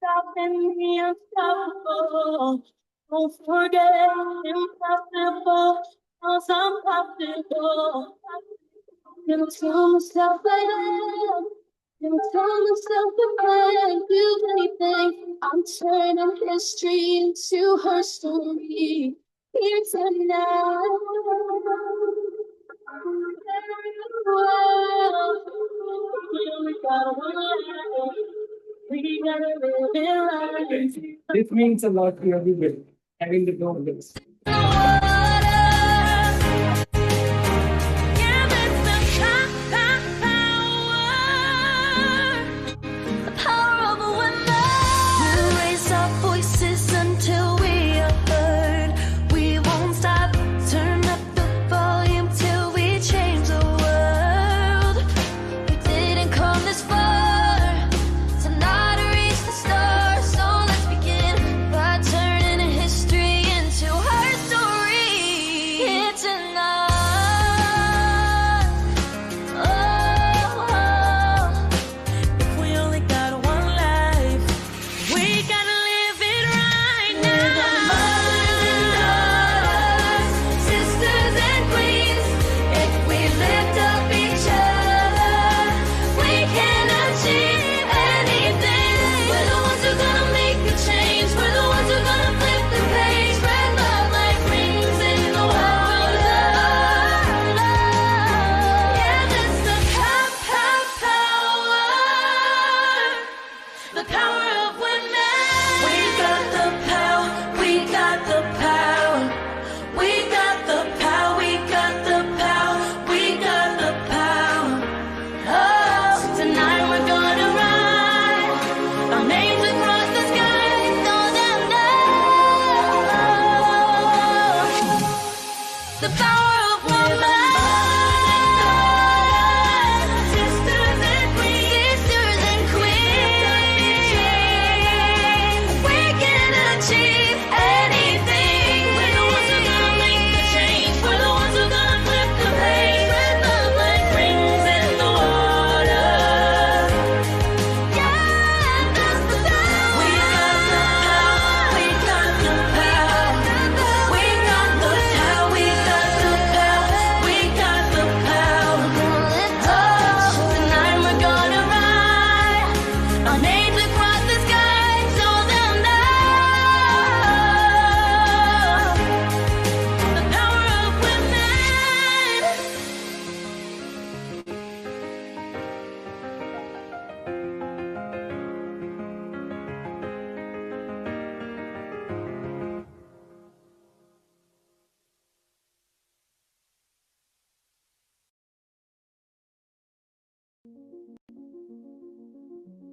stop and be unstoppable. Don't forget impossible, cause I'm possible. Gonna tell myself I am. Gonna tell myself if I can't do anything. I'm turning history into her story. Here tonight. We gotta live. We gotta live it right. This means a lot to everybody, having the know this.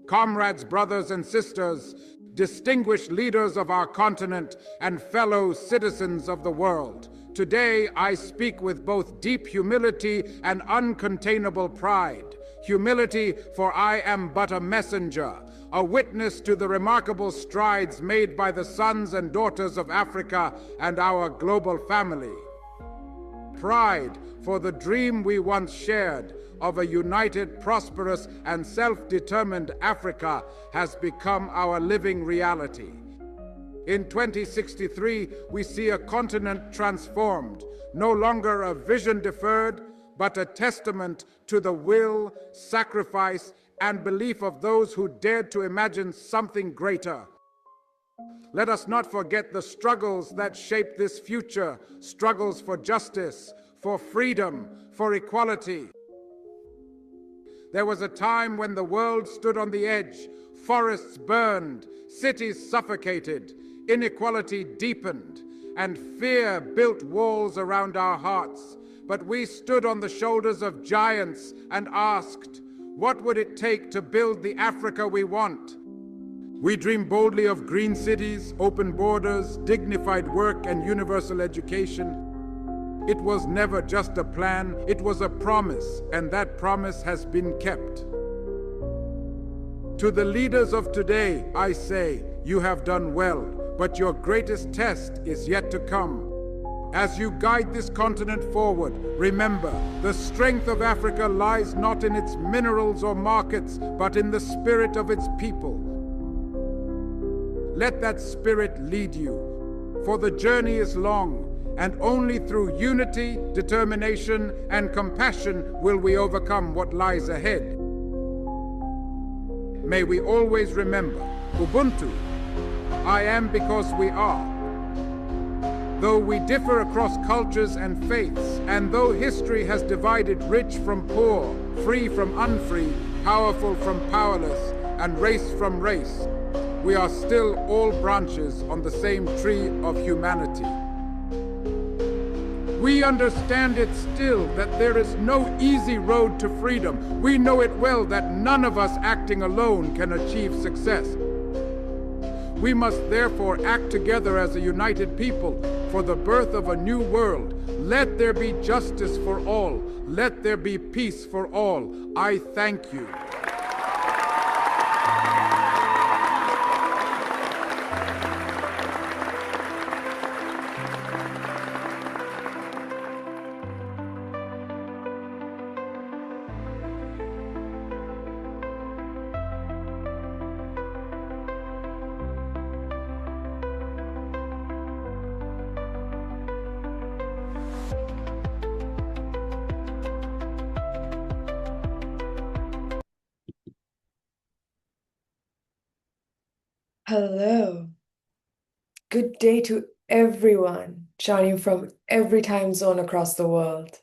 Comrades, brothers and sisters, distinguished leaders of our continent and fellow citizens of the world, today I speak with both deep humility and uncontainable pride. Humility, for I am but a messenger, a witness to the remarkable strides made by the sons and daughters of Africa and our global family. Pride, for the dream we once shared of a united, prosperous, and self-determined Africa has become our living reality. In 2063, we see a continent transformed, no longer a vision deferred, but a testament to the will, sacrifice, and belief of those who dared to imagine something greater. Let us not forget the struggles that shape this future, struggles for justice, for freedom, for equality. There was a time when the world stood on the edge, forests burned, cities suffocated, inequality deepened, and fear built walls around our hearts. But we stood on the shoulders of giants and asked, what would it take to build the Africa we want? We dream boldly of green cities, open borders, dignified work, and universal education. It was never just a plan, it was a promise, and that promise has been kept. To the leaders of today, I say, you have done well, but your greatest test is yet to come. As you guide this continent forward, remember, the strength of Africa lies not in its minerals or markets, but in the spirit of its people. Let that spirit lead you. For the journey is long, and only through unity, determination, and compassion will we overcome what lies ahead. May we always remember, Ubuntu, I am because we are. Though we differ across cultures and faiths, and though history has divided rich from poor, free from unfree, powerful from powerless, and race from race, we are still all branches on the same tree of humanity. We understand it still that there is no easy road to freedom. We know it well that none of us acting alone can achieve success. We must therefore act together as a united people for the birth of a new world. Let there be justice for all. Let there be peace for all. I thank you. Hello. Good day to everyone joining from every time zone across the world.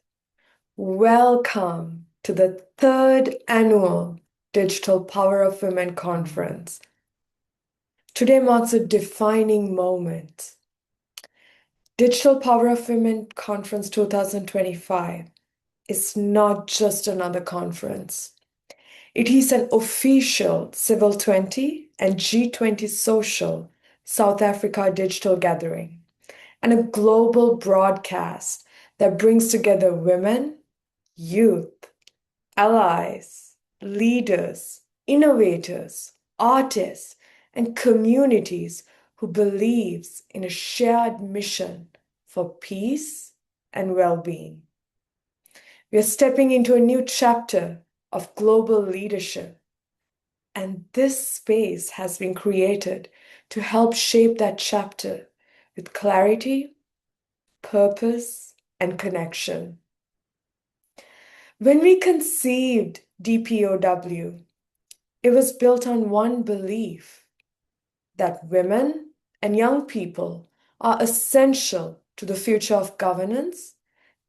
Welcome to the third annual Digital Power of Women Conference. Today marks a defining moment. Digital Power of Women Conference 2025 is not just another conference. It is an official Civil20 and G20 South Africa digital gathering and a global broadcast that brings together women, youth, allies, leaders, innovators, artists, and communities who believes in a shared mission for peace and well-being. We are stepping into a new chapter of global leadership, and this space has been created to help shape that chapter with clarity, purpose, and connection. When we conceived DPOW, it was built on one belief that women and young people are essential to the future of governance,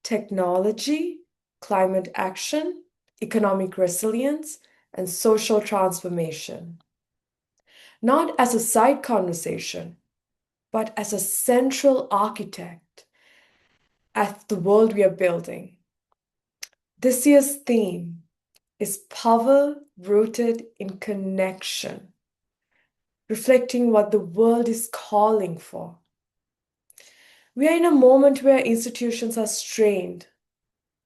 technology, climate action, economic resilience, and social transformation. Not as a side conversation, but as a central architect of the world we are building. This year's theme is power rooted in connection, reflecting what the world is calling for. We are in a moment where institutions are strained,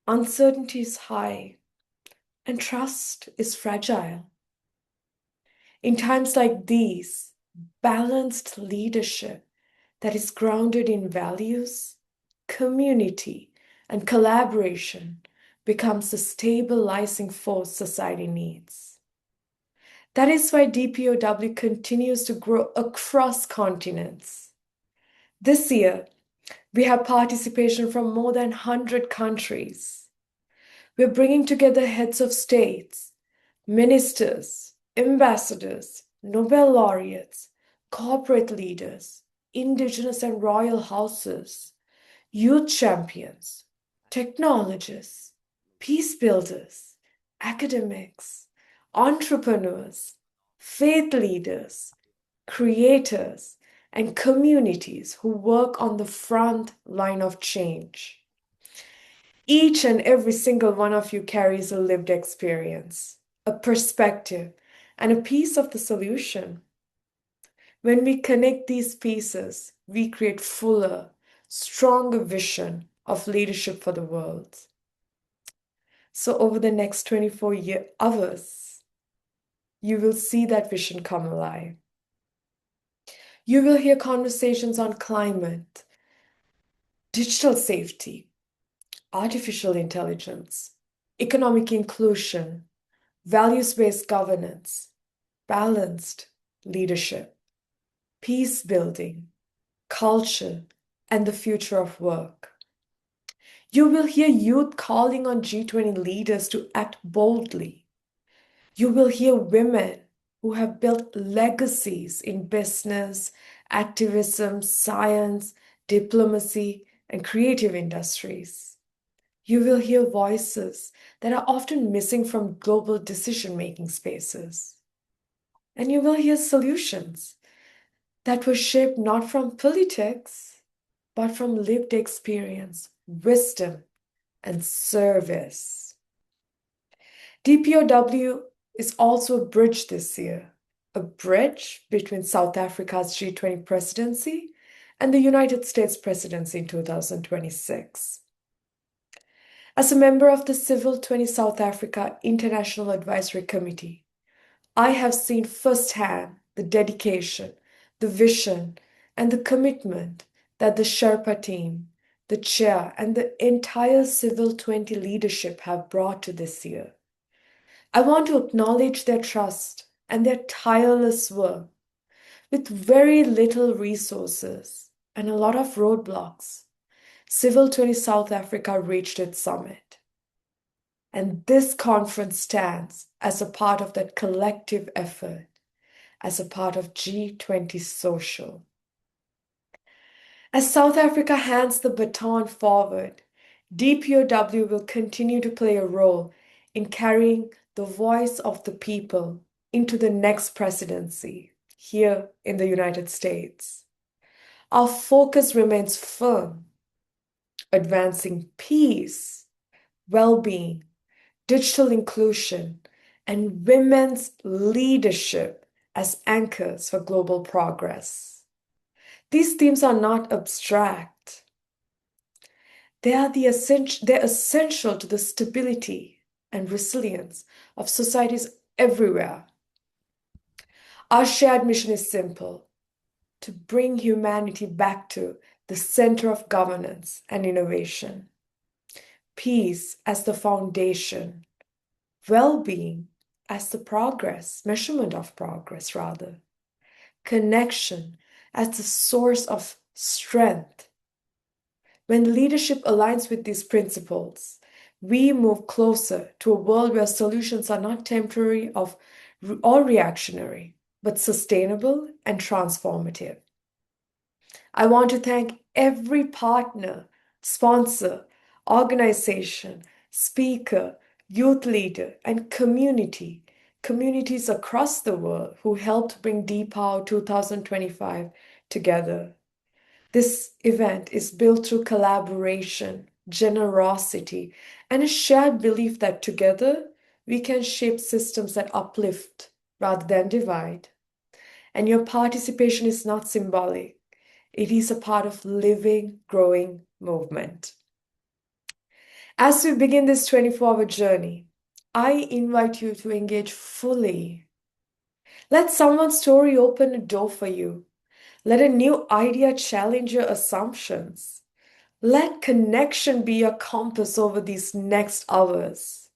uncertainty is high, and trust is fragile. In times like these, balanced leadership that is grounded in values, community, and collaboration becomes the stabilizing force society needs. That is why DPOW continues to grow across continents. This year, we have participation from more than 100 countries. We're bringing together heads of states, ministers, ambassadors, Nobel laureates, corporate leaders, indigenous and royal houses, youth champions, technologists, peace builders, academics, entrepreneurs, faith leaders, creators, and communities who work on the front line of change. Each and every single one of you carries a lived experience, a perspective, and a piece of the solution. When we connect these pieces, we create fuller, stronger vision of leadership for the world. So over the next 24 hours, you will see that vision come alive. You will hear conversations on climate, digital safety, artificial intelligence, economic inclusion, values-based governance, balanced leadership. peace building, culture, and the future of work. You will hear youth calling on G20 leaders to act boldly. You will hear women who have built legacies in business, activism, science, diplomacy, and creative industries. You will hear voices that are often missing from global decision-making spaces. And you will hear solutions that were shaped not from politics, but from lived experience, wisdom, and service. DPOW is also a bridge this year, a bridge between South Africa's G20 presidency and the United States presidency in 2026. As a member of the Civil20 South Africa International Advisory Committee, I have seen firsthand the dedication, the vision, and the commitment that the Sherpa team, the chair, and the entire Civil20 leadership have brought to this year. I want to acknowledge their trust and their tireless work. With very little resources and a lot of roadblocks, Civil20 South Africa reached its summit. And this conference stands as a part of that collective effort, as a part of G20 Social. As South Africa hands the baton forward, DPOW will continue to play a role in carrying the voice of the people into the next presidency here in the United States. Our focus remains firm, advancing peace, well-being, digital inclusion, and women's leadership as anchors for global progress. These themes are not abstract. They're essential to the stability and resilience of societies everywhere. Our shared mission is simple: to bring humanity back to the center of governance and innovation. Peace as the foundation, well-being as the measurement of progress rather. Connection as the source of strength. When leadership aligns with these principles, we move closer to a world where solutions are not temporary or reactionary, but sustainable and transformative. I want to thank every partner, sponsor, organization, speaker, youth leader, and communities across the world who helped bring DPOW 2025 together. This event is built through collaboration, generosity, and a shared belief that together we can shape systems that uplift rather than divide. And your participation is not symbolic. It is a part of living, growing movement. As we begin this 24-hour journey, I invite you to engage fully. Let someone's story open a door for you. Let a new idea challenge your assumptions. Let connection be your compass over these next hours.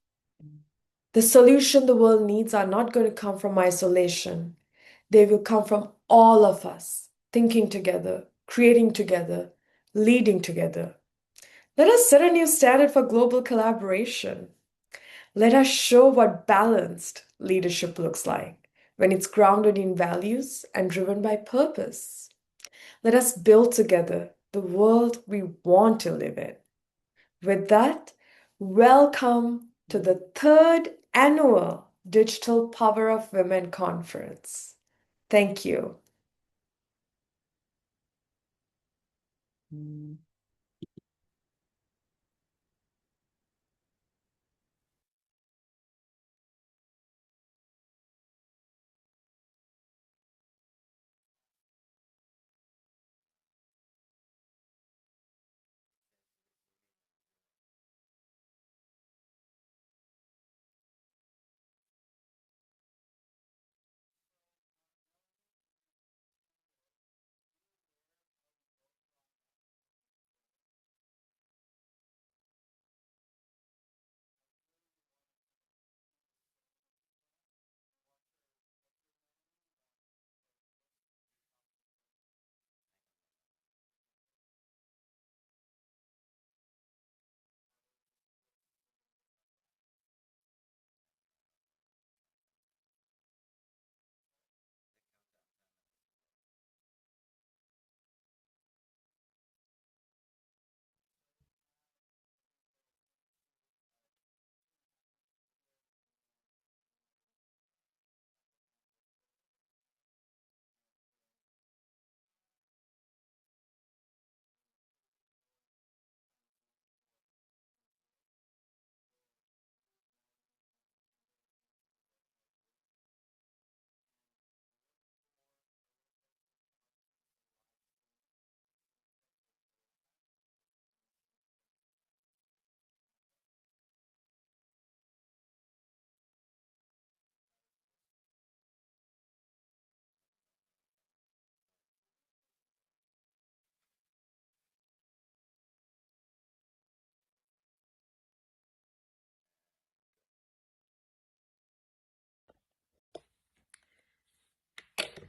The solution the world needs are not going to come from isolation. They will come from all of us, thinking together, creating together, leading together. Let us set a new standard for global collaboration. Let us show what balanced leadership looks like when it's grounded in values and driven by purpose. Let us build together the world we want to live in. With that, welcome to the 3rd annual Digital Power of Women Conference. Thank you.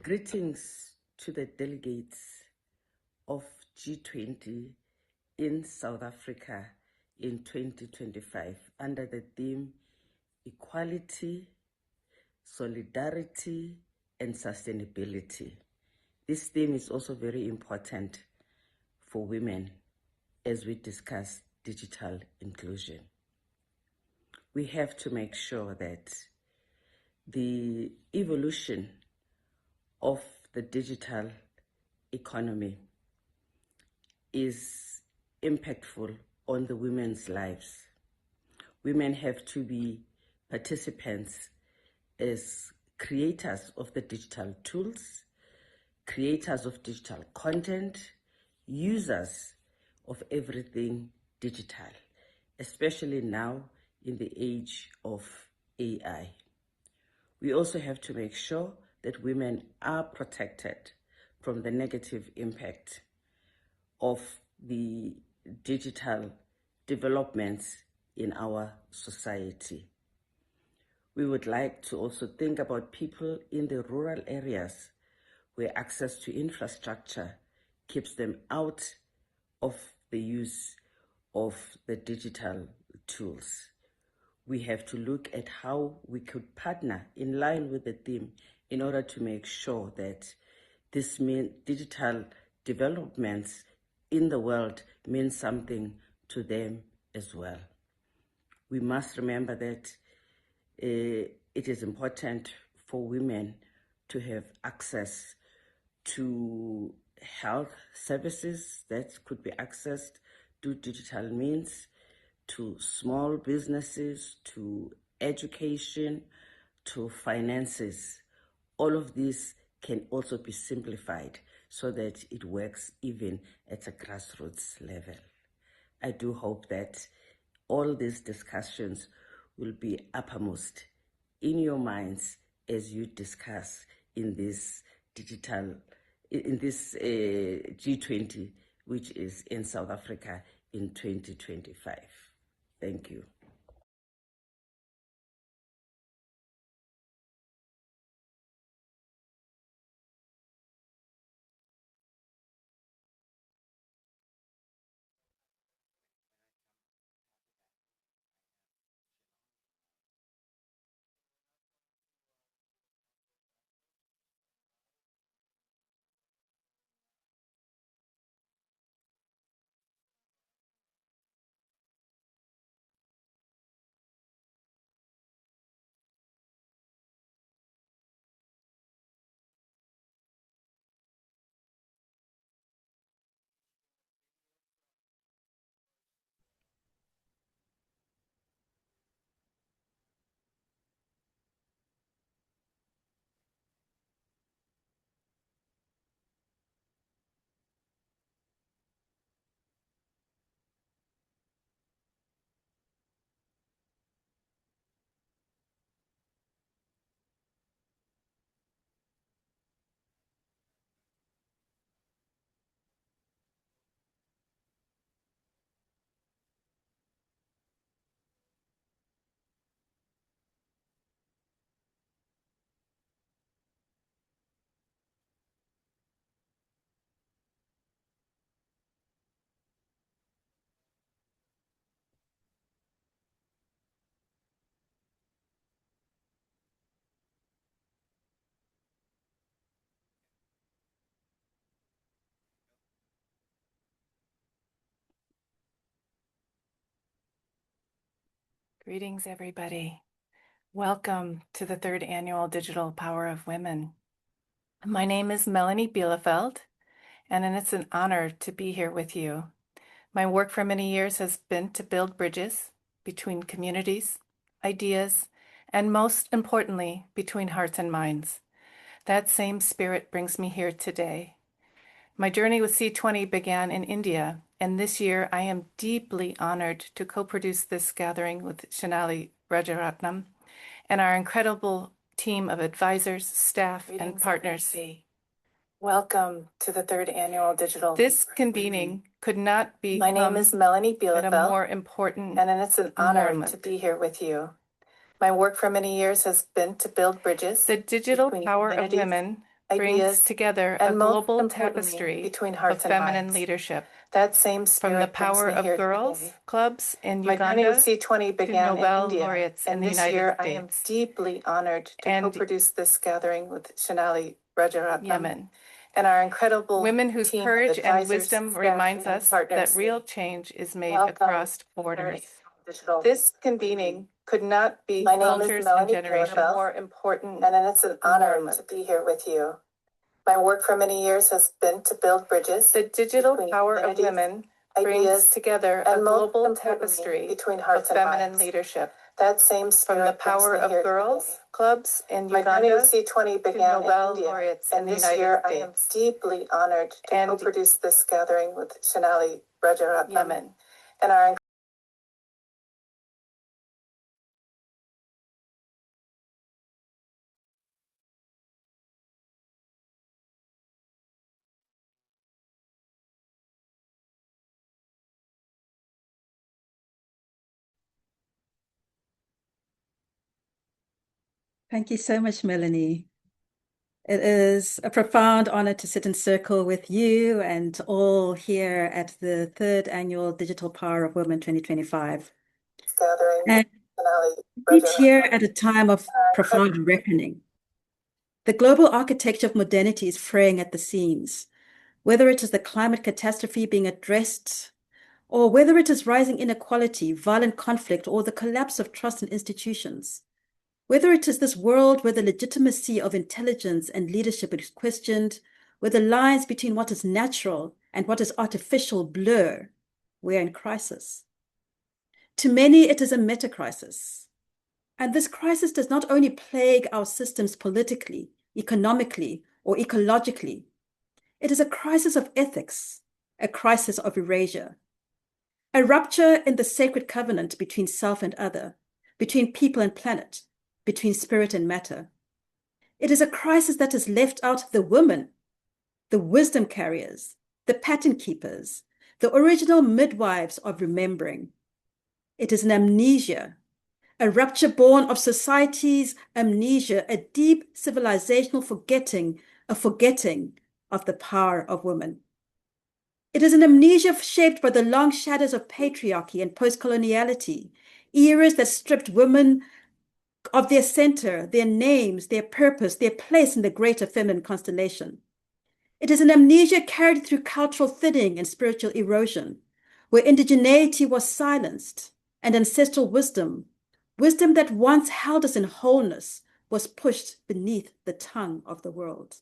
Greetings to the delegates of G20 in South Africa in 2025 under the theme Equality, Solidarity, and Sustainability. This theme is also very important for women as we discuss digital inclusion. We have to make sure that the evolution of the digital economy is impactful on the women's lives. Women have to be participants as creators of the digital tools, creators of digital content, users of everything digital, especially now in the age of AI. We also have to make sure that women are protected from the negative impact of the digital developments in our society. We would like to also think about people in the rural areas where access to infrastructure keeps them out of the use of the digital tools. We have to look at how we could partner in line with the theme in order to make sure that this digital developments in the world mean something to them as well. We must remember that it is important for women to have access to health services that could be accessed through digital means, to small businesses, to education, to finances. All of this can also be simplified so that it works even at a grassroots level. I do hope that all these discussions will be uppermost in your minds as you discuss in this G20, which is in South Africa in 2025. Thank you. Greetings, everybody. Welcome to the third annual Digital Power of Women. My name is Melanie Bielefeld, and it's an honor to be here with you. My work for many years has been to build bridges between communities, ideas, and most importantly, between hearts and minds. That same spirit brings me here today. My journey with C20 began in India, and this year I am deeply honored to co-produce this gathering with Shanali Rajaratnam and our incredible team of advisors, staff, and partners. Welcome to the third annual Digital. This convening could not be. My name is Melanie Bielefeld, at a more important, and it's an honor to be here with you. My work for many years has been to build bridges. The Digital Power of Women brings ideas, together a and most global importantly, tapestry between of hearts and feminine minds. leadership, That same from the spirit brings Power me of here Girls today. clubs in My journey with Uganda C20 to began in Nobel India, laureates in and the this United year I am States deeply honored to and co-produce this gathering with Shanali Rajaratnam Yemen. and our incredible Women whose team of courage and advisors, wisdom staff, reminds and us partners. that real change is made Welcome across to borders. Digital. This convening could not be My name cultures is and Melanie generations. more important, and it's an honor to be here with you. My work for many years has been to build bridges. The digital between power of communities, women brings ideas, together a and most global importantly, tapestry between of hearts and feminine minds. leadership, That same from spirit the Power brings me of here Girls today. clubs in My journey Uganda with C20 to began Nobel in India, laureates in and the this United year I am States deeply honored to and co-produce this gathering with Shanali Rajaratnam Yemen. and our Thank you so much, Melanie. It is a profound honor to sit in circle with you and all here at the 3rd Annual Digital Power of Women 2025. gathering And each year at a time of profound reckoning. The global architecture of modernity is fraying at the seams, whether it is the climate catastrophe being addressed, or whether it is rising inequality, violent conflict, or the collapse of trust in institutions. Whether it is this world where the legitimacy of intelligence and leadership is questioned, where the lines between what is natural and what is artificial blur, we're in crisis. To many, it is a meta-crisis. And this crisis does not only plague our systems politically, economically, or ecologically. It is a crisis of ethics, a crisis of erasure, a rupture in the sacred covenant between self and other, between people and planet, between spirit and matter. It is a crisis that has left out the women, the wisdom carriers, the pattern keepers, the original midwives of remembering. It is an amnesia, a rupture born of society's amnesia, a deep civilizational forgetting, a forgetting of the power of women. It is an amnesia shaped by the long shadows of patriarchy and post-coloniality, eras that stripped women of their center, their names, their purpose, their place in the greater feminine constellation. It is an amnesia carried through cultural thinning and spiritual erosion, where indigeneity was silenced and ancestral wisdom, wisdom that once held us in wholeness, was pushed beneath the tongue of the world.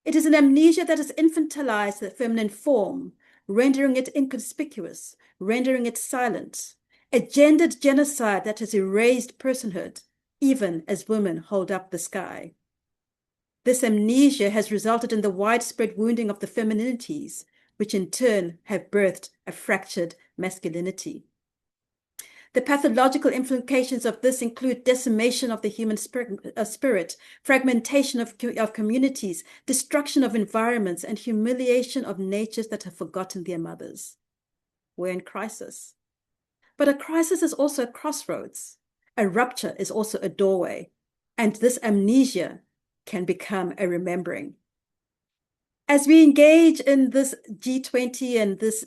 It is an amnesia that has infantilized the feminine form, rendering it inconspicuous, rendering it silent, a gendered genocide that has erased personhood, even as women hold up the sky. This amnesia has resulted in the widespread wounding of the femininities, which in turn have birthed a fractured masculinity. The pathological implications of this include decimation of the human spirit, fragmentation of communities, destruction of environments, and humiliation of natures that have forgotten their mothers. We're in crisis. But a crisis is also a crossroads. A rupture is also a doorway. And this amnesia can become a remembering. As we engage in this G20 and this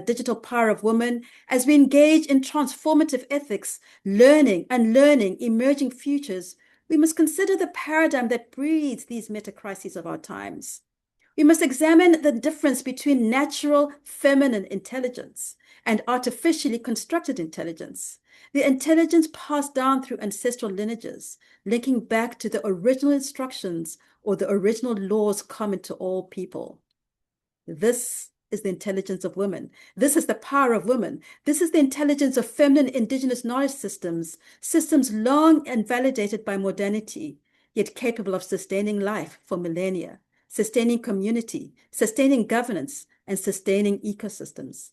digital power of women, as we engage in transformative ethics, learning, unlearning, emerging futures, we must consider the paradigm that breeds these meta-crises of our times. We must examine the difference between natural feminine intelligence and artificially constructed intelligence, the intelligence passed down through ancestral lineages, linking back to the original instructions or the original laws common to all people. This is the intelligence of women. This is the power of women. This is the intelligence of feminine indigenous knowledge systems, systems long and validated by modernity, yet capable of sustaining life for millennia, sustaining community, sustaining governance, and sustaining ecosystems.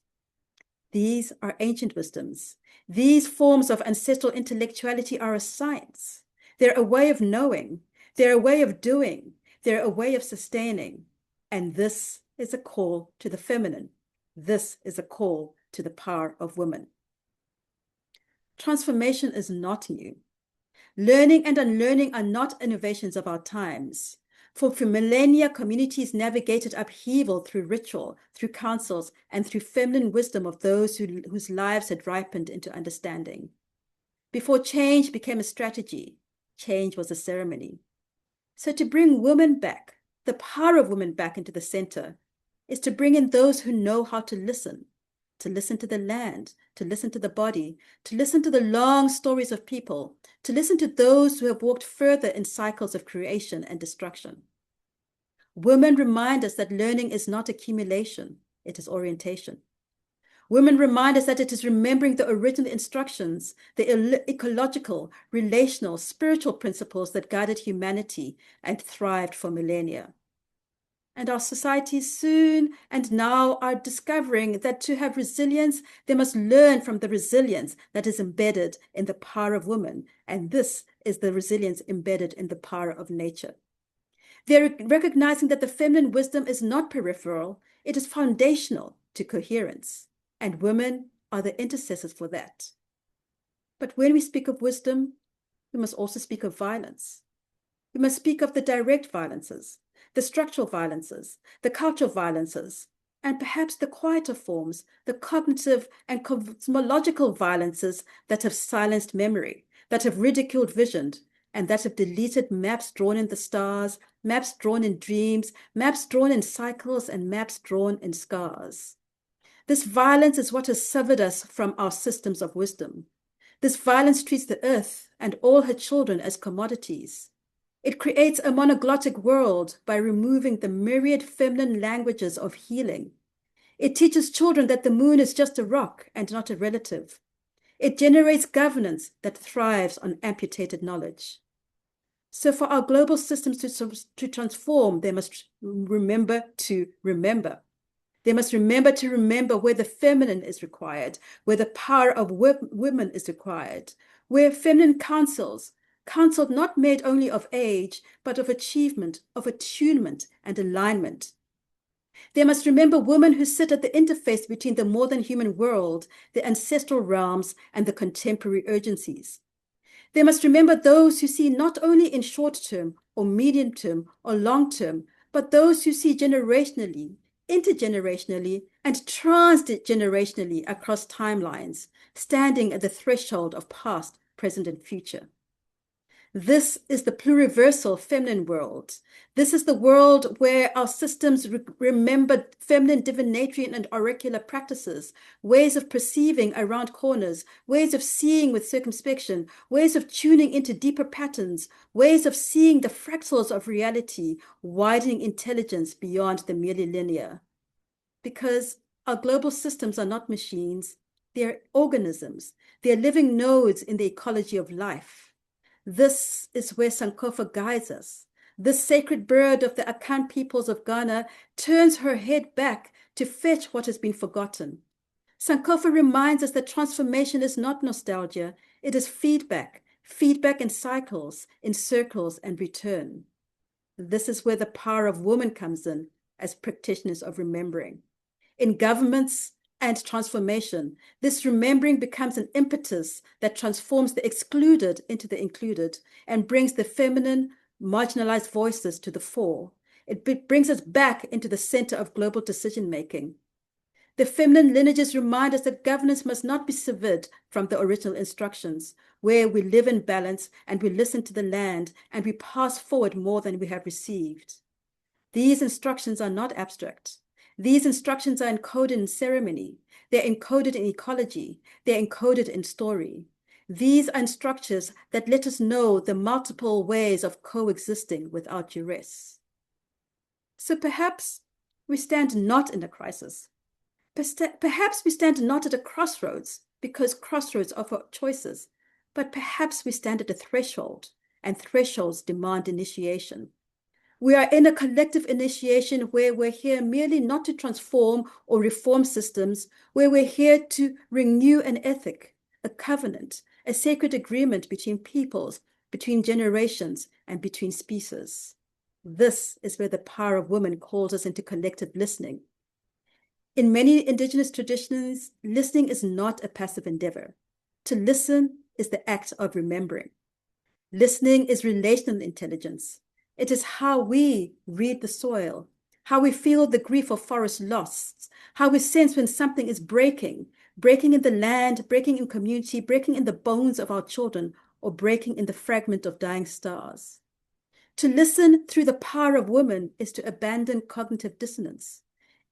These are ancient wisdoms. These forms of ancestral intellectuality are a science. They're a way of knowing. They're a way of doing. They're a way of sustaining. And this is a call to the feminine. This is a call to the power of women. Transformation is not new. Learning and unlearning are not innovations of our times. For millennia, communities navigated upheaval through ritual, through councils, and through feminine wisdom of those whose lives had ripened into understanding. Before change became a strategy, change was a ceremony. So to bring women back, the power of women back into the center, is to bring in those who know how to listen to the land, to listen to the body, to listen to the long stories of people, to listen to those who have walked further in cycles of creation and destruction. Women remind us that learning is not accumulation, it is orientation. Women remind us that it is remembering the original instructions, the ecological, relational, spiritual principles that guided humanity and thrived for millennia. And our societies soon and now are discovering that to have resilience, they must learn from the resilience that is embedded in the power of women. And this is the resilience embedded in the power of nature. They're recognizing that the feminine wisdom is not peripheral, it is foundational to coherence. And women are the intercessors for that. But when we speak of wisdom, we must also speak of violence. We must speak of the direct violences, the structural violences, the cultural violences, and perhaps the quieter forms, the cognitive and cosmological violences that have silenced memory, that have ridiculed vision, and that have deleted maps drawn in the stars, maps drawn in dreams, maps drawn in cycles, and maps drawn in scars. This violence is what has severed us from our systems of wisdom. This violence treats the earth and all her children as commodities. It creates a monoglottic world by removing the myriad feminine languages of healing. It teaches children that the moon is just a rock and not a relative. It generates governance that thrives on amputated knowledge. So for our global systems to transform, they must remember to remember. They must remember to remember where the feminine is required, where the power of women is required, where feminine counsel not made only of age, but of achievement, of attunement and alignment. They must remember women who sit at the interface between the more than human world, the ancestral realms, and the contemporary urgencies. They must remember those who see not only in short term or medium term or long term, but those who see generationally, intergenerationally, and transgenerationally across timelines, standing at the threshold of past, present, and future. This is the pluriversal feminine world. This is the world where our systems remember feminine divinatory and oracular practices, ways of perceiving around corners, ways of seeing with circumspection, ways of tuning into deeper patterns, ways of seeing the fractals of reality, widening intelligence beyond the merely linear. Because our global systems are not machines, they're organisms. They're living nodes in the ecology of life. This is where Sankofa guides us. This sacred bird of the Akan peoples of Ghana turns her head back to fetch what has been forgotten. Sankofa reminds us that transformation is not nostalgia, it is feedback, feedback in cycles, in circles, and return. This is where the power of women comes in as practitioners of remembering. In governments and transformation, this remembering becomes an impetus that transforms the excluded into the included and brings the feminine, marginalized voices to the fore. It brings us back into the center of global decision-making. The feminine lineages remind us that governance must not be severed from the original instructions, where we live in balance and we listen to the land and we pass forward more than we have received. These instructions are not abstract. These instructions are encoded in ceremony. They're encoded in ecology. They're encoded in story. These are structures that let us know the multiple ways of coexisting without duress. So perhaps we stand not in a crisis. Perhaps we stand not at a crossroads because crossroads offer choices, but perhaps we stand at a threshold and thresholds demand initiation. We are in a collective initiation where we're here merely not to transform or reform systems, where we're here to renew an ethic, a covenant, a sacred agreement between peoples, between generations, and between species. This is where the power of women calls us into collective listening. In many indigenous traditions, listening is not a passive endeavor. To listen is the act of remembering. Listening is relational intelligence. It is how we read the soil, how we feel the grief of forest loss, how we sense when something is breaking in the land, breaking in community, breaking in the bones of our children, or breaking in the fragment of dying stars. To listen through the power of women is to abandon cognitive dissonance,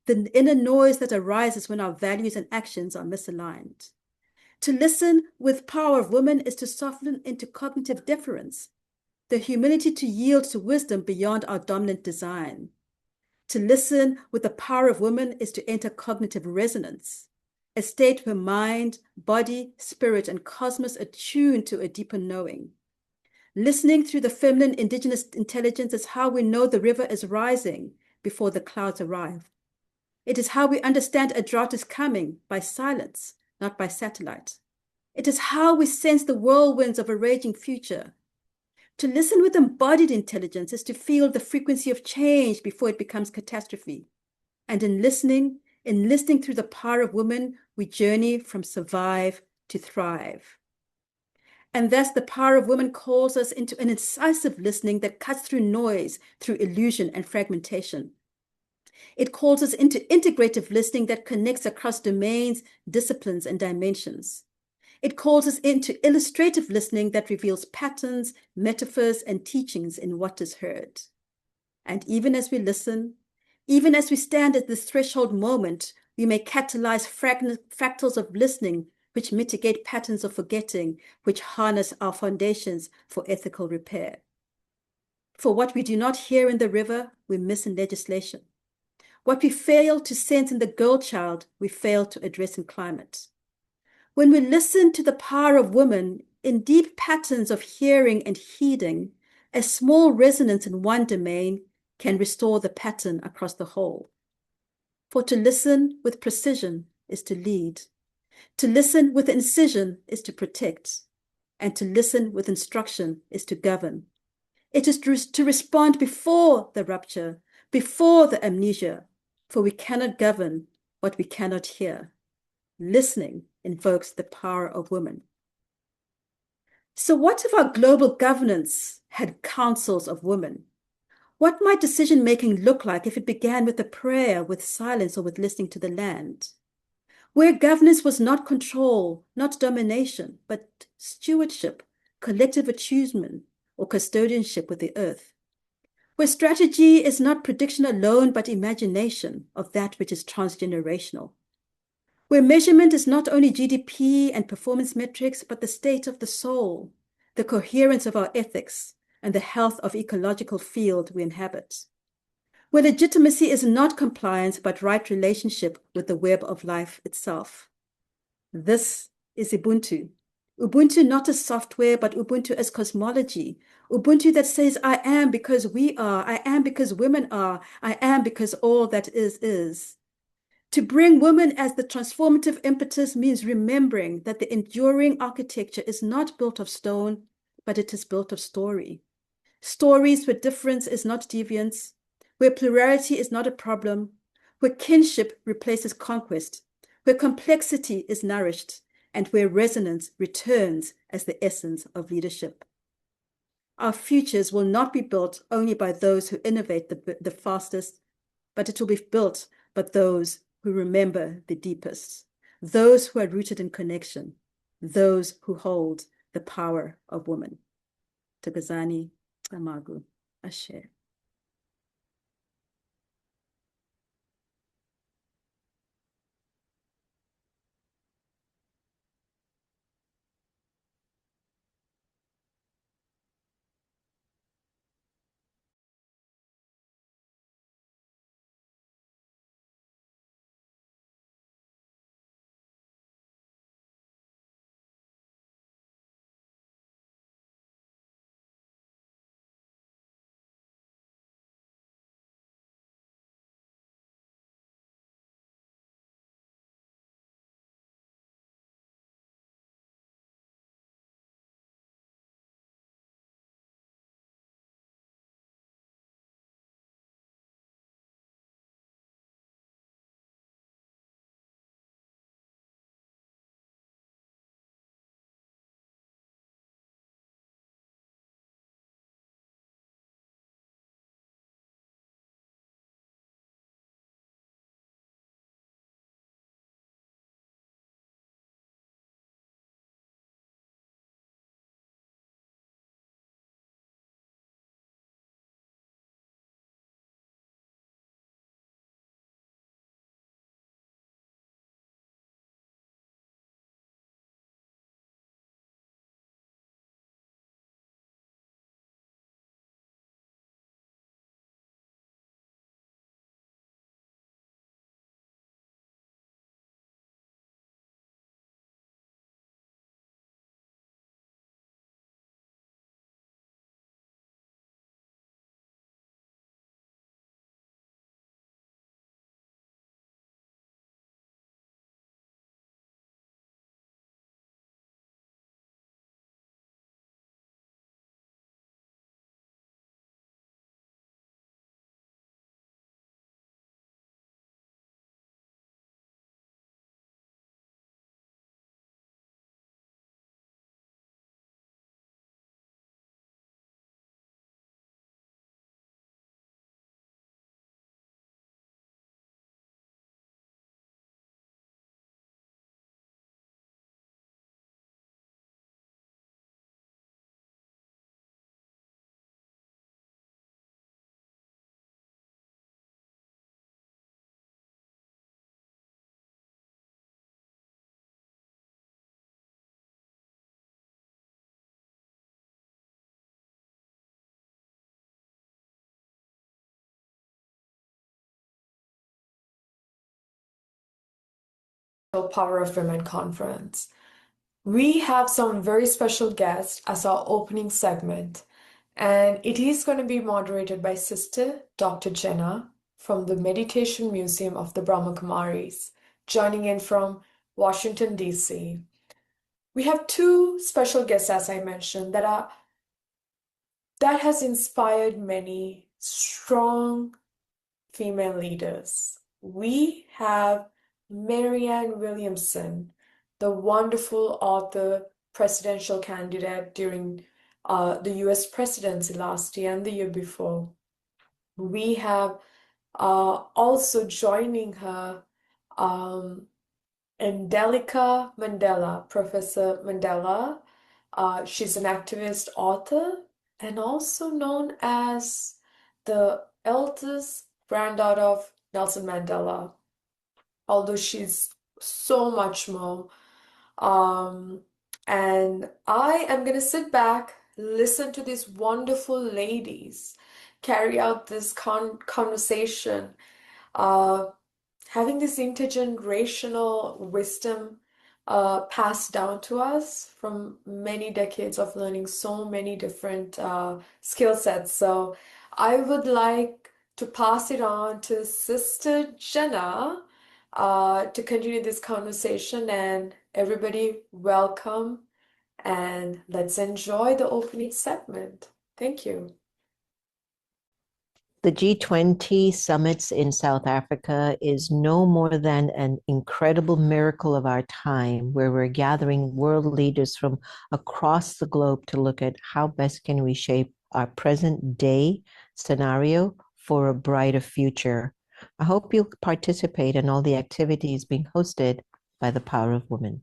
the inner noise that arises when our values and actions are misaligned. To listen with power of women is to soften into cognitive deference, the humility to yield to wisdom beyond our dominant design. To listen with the power of women is to enter cognitive resonance, a state where mind, body, spirit, and cosmos attune to a deeper knowing. Listening through the feminine indigenous intelligence is how we know the river is rising before the clouds arrive. It is how we understand a drought is coming by silence, not by satellite. It is how we sense the whirlwinds of a raging future. To listen with embodied intelligence is to feel the frequency of change before it becomes catastrophe. And in listening through the power of women, we journey from survive to thrive. And thus the power of women calls us into an incisive listening that cuts through noise, through illusion and fragmentation. It calls us into integrative listening that connects across domains, disciplines, and dimensions. It calls us into illustrative listening that reveals patterns, metaphors, and teachings in what is heard. And even as we listen, even as we stand at this threshold moment, we may catalyze fractals of listening, which mitigate patterns of forgetting, which harness our foundations for ethical repair. For what we do not hear in the river, we miss in legislation. What we fail to sense in the girl child, we fail to address in climate. When we listen to the power of women in deep patterns of hearing and heeding, a small resonance in one domain can restore the pattern across the whole. For to listen with precision is to lead. To listen with incision is to protect. And to listen with instruction is to govern. It is to respond before the rupture, before the amnesia, for we cannot govern what we cannot hear. Listening invokes the power of women. So what if our global governance had councils of women? What might decision-making look like if it began with a prayer, with silence, or with listening to the land? Where governance was not control, not domination, but stewardship, collective achievement, or custodianship with the earth. Where strategy is not prediction alone, but imagination of that which is transgenerational. Where measurement is not only GDP and performance metrics, but the state of the soul, the coherence of our ethics, and the health of ecological field we inhabit. Where legitimacy is not compliance, but right relationship with the web of life itself. This is Ubuntu. Ubuntu not as software, but Ubuntu as cosmology. Ubuntu that says, I am because we are, I am because women are, I am because all that is. To bring women as the transformative impetus means remembering that the enduring architecture is not built of stone, but it is built of story. Stories where difference is not deviance, where plurality is not a problem, where kinship replaces conquest, where complexity is nourished, and where resonance returns as the essence of leadership. Our futures will not be built only by those who innovate the fastest, but it will be built by those who remember the deepest, those who are rooted in connection, those who hold the power of woman. Tagazani Amagu, Ashe. Power of Women Conference. We have some very special guests as our opening segment, and it is going to be moderated by Sister Dr. Jenna from the Meditation Museum of the Brahma Kumaris, joining in from Washington, D.C. We have two special guests, as I mentioned, that has inspired many strong female leaders. We have Marianne Williamson, the wonderful author, presidential candidate during the US presidency last year and the year before. We have also joining her Angelica Mandela, Professor Mandela. She's an activist, author, and also known as the eldest granddaughter of Nelson Mandela, although she's so much more. And I am going to sit back, listen to these wonderful ladies carry out this conversation, having this intergenerational wisdom passed down to us from many decades of learning so many different skill sets. So I would like to pass it on to Sister Jenna to continue this conversation, and everybody welcome, and let's enjoy the opening segment. Thank you. The G20 summits in South Africa is no more than an incredible miracle of our time, where we're gathering world leaders from across the globe to look at how best can we shape our present day scenario for a brighter future. I hope you'll participate in all the activities being hosted by the Power of Women.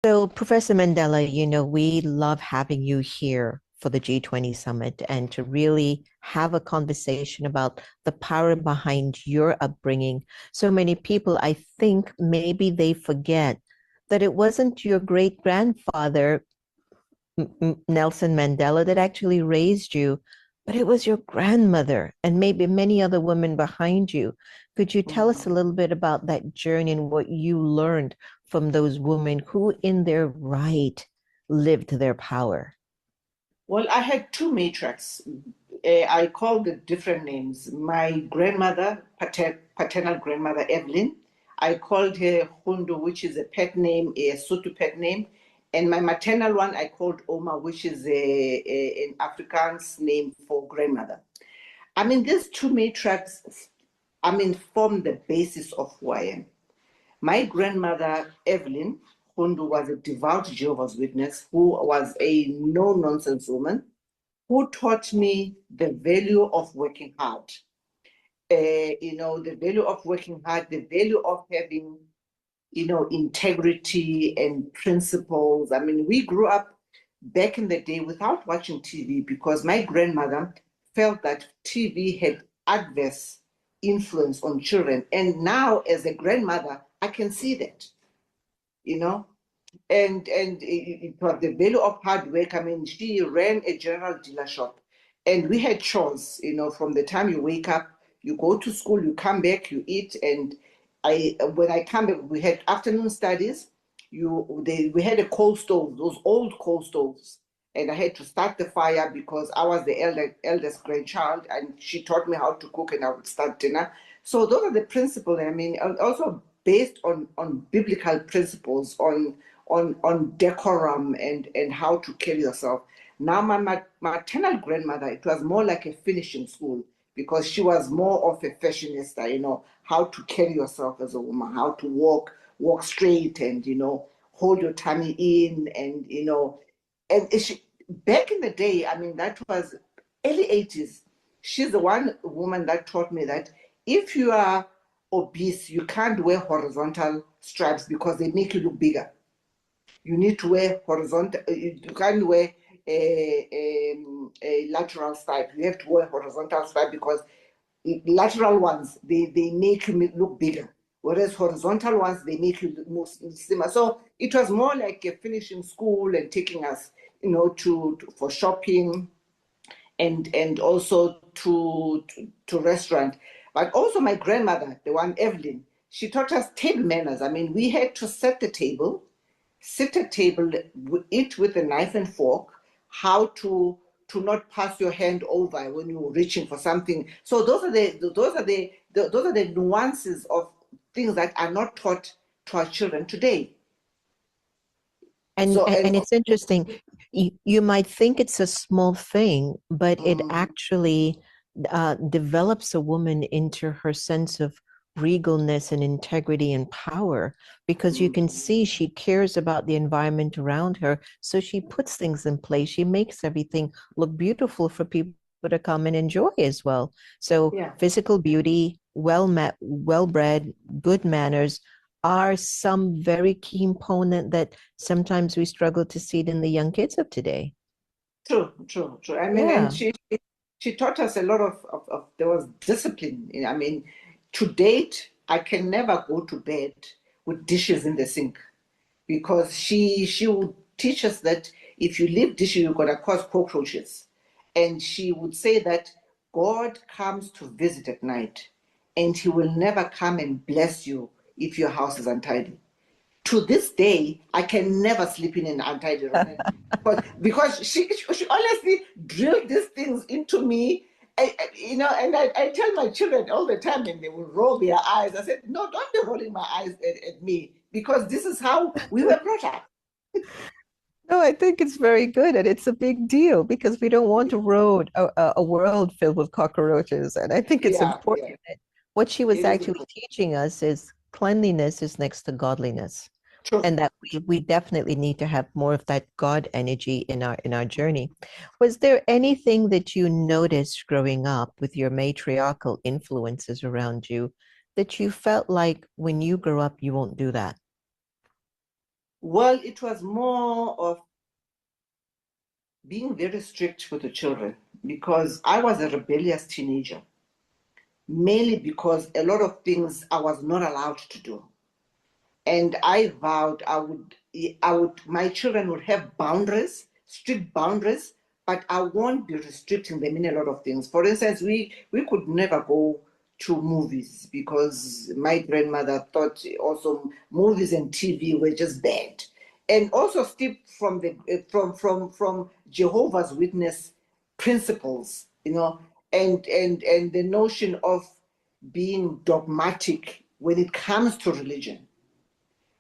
So, Professor Mandela, we love having you here for the G20 Summit and to really have a conversation about the power behind your upbringing. So many people, I think, maybe they forget that it wasn't your great-grandfather, Nelson Mandela, that actually raised you, but it was your grandmother and maybe many other women behind you. Could you tell us a little bit about that journey and what you learned from those women who, in their right, lived their power? Well, I had two matriarchs. I called the different names. My grandmother, paternal grandmother, Evelyn, I called her Hundu, which is a pet name, a Sotho pet name. And my maternal one, I called Oma, which is an Afrikaans name for grandmother. I mean, these two matriarchs, form the basis of who I am. My grandmother, Evelyn Hundu, was a devout Jehovah's Witness who was a no-nonsense woman who taught me the value of working hard. The value of working hard, the value of having, integrity and principles. I mean, we grew up back in the day without watching TV because my grandmother felt that TV had adverse influence on children. And now, as a grandmother, I can see that, and it was the value of hard work. I mean, she ran a general dealer shop, and we had chores, from the time you wake up, you go to school, you come back, you eat, and when I come back, we had afternoon studies. We had a coal stove, those old coal stoves, and I had to start the fire because I was the eldest grandchild, and she taught me how to cook, and I would start dinner. So those are the principles. I mean, also based on biblical principles, on decorum and how to carry yourself. Now, my maternal grandmother, it was more like a finishing school because she was more of a fashionista, how to carry yourself as a woman, how to walk straight and, hold your tummy in and, and she, back in the day, I mean, that was early 80s. She's the one woman that taught me that if you are obese, you can't wear horizontal stripes because they make you look bigger. You need to wear horizontal, you can't wear a lateral stripe. You have to wear horizontal stripe because lateral ones, they make you look bigger, whereas horizontal ones, they make you look more slimmer. So it was more like a finishing school and taking us, for shopping and also to restaurant. But also my grandmother, the one Evelyn, she taught us table manners. I mean, we had to set the table, sit at table, eat with a knife and fork, how to not pass your hand over when you're reaching for something. So those are the nuances of things that are not taught to our children today. And it's interesting. You might think it's a small thing, but it actually develops a woman into her sense of regalness and integrity and power, because you can see she cares about the environment around her. So she puts things in place. She makes everything look beautiful for people to come and enjoy as well. So physical beauty, well-bred, good manners are some very key component that sometimes we struggle to see it in the young kids of today. True. I mean, and she taught us a lot of there was discipline. I mean, to date, I can never go to bed with dishes in the sink, because she would teach us that if you leave dishes, you're gonna cause cockroaches. And she would say that God comes to visit at night, and he will never come and bless you if your house is untidy. To this day, I can never sleep in an untidy room. because she honestly drilled these things into me. And I tell my children all the time, and they will roll their eyes. I said, no, don't be rolling my eyes at me, because this is how we were brought up. No, I think it's very good, and it's a big deal, because we don't want a world filled with cockroaches. And I think it's important that what she was actually teaching us is cleanliness is next to godliness. True. And that we definitely need to have more of that God energy in our journey. Was there anything that you noticed growing up with your matriarchal influences around you that you felt like when you grow up, you won't do that? Well, it was more of being very strict with the children, because I was a rebellious teenager, mainly because a lot of things I was not allowed to do. And I vowed my children would have boundaries, strict boundaries, but I won't be restricting them in a lot of things. For instance, we could never go to movies, because my grandmother thought also movies and TV were just bad. And also steeped from from Jehovah's Witness principles, and the notion of being dogmatic when it comes to religion.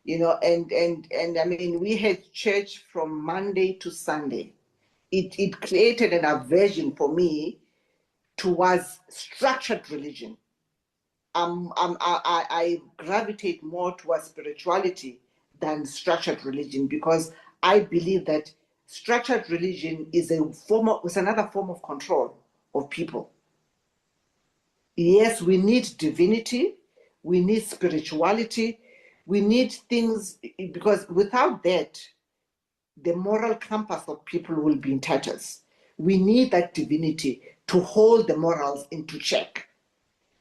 And I mean, we had church from Monday to Sunday. It created an aversion for me towards structured religion. I gravitate more towards spirituality than structured religion, because I believe that structured religion is another form of control of people. Yes, we need divinity, we need spirituality, we need things, because without that, the moral compass of people will be in tatters. We need that divinity to hold the morals into check,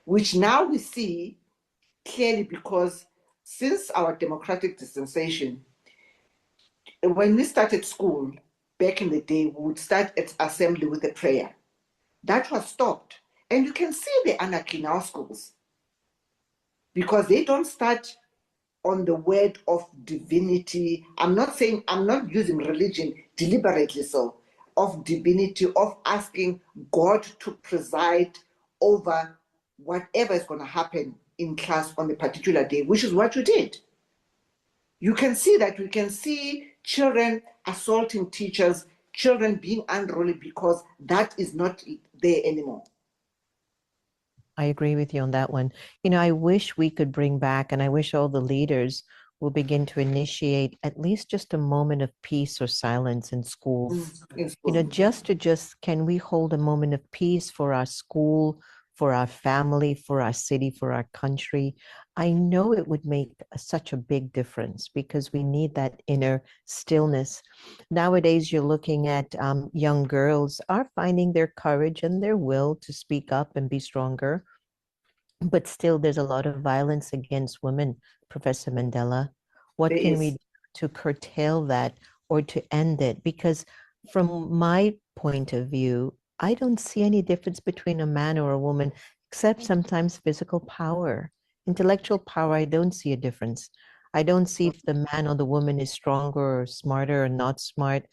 which now we see clearly, because since our democratic dispensation, when we started school back in the day, we would start at assembly with a prayer. That was stopped. And you can see the anarchy in our schools, because they don't start on the word of divinity. I'm not using religion deliberately so, of divinity, of asking God to preside over whatever is going to happen in class on a particular day, which is what you did. You can see that. We can see children assaulting teachers, children being unruly, because that is not there anymore. I agree with you on that one. I wish we could bring back, and I wish all the leaders will begin to initiate at least just a moment of peace or silence in schools. Can we hold a moment of peace for our school, for our family, for our city, for our country? I know it would make such a big difference, because we need that inner stillness. Nowadays, you're looking at young girls are finding their courage and their will to speak up and be stronger. But still, there's a lot of violence against women, Professor Mandela. What can we do to curtail that or to end it? Because from my point of view, I don't see any difference between a man or a woman, except sometimes physical power. Intellectual power, I don't see a difference. I don't see if the man or the woman is stronger or smarter or not smart,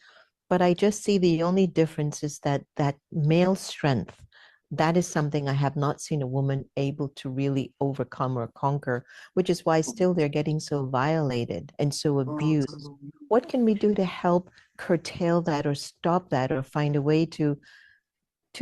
but I just see the only difference is that male strength. That is something I have not seen a woman able to really overcome or conquer, which is why still they're getting so violated and so abused. What can we do to help curtail that or stop that or find a way to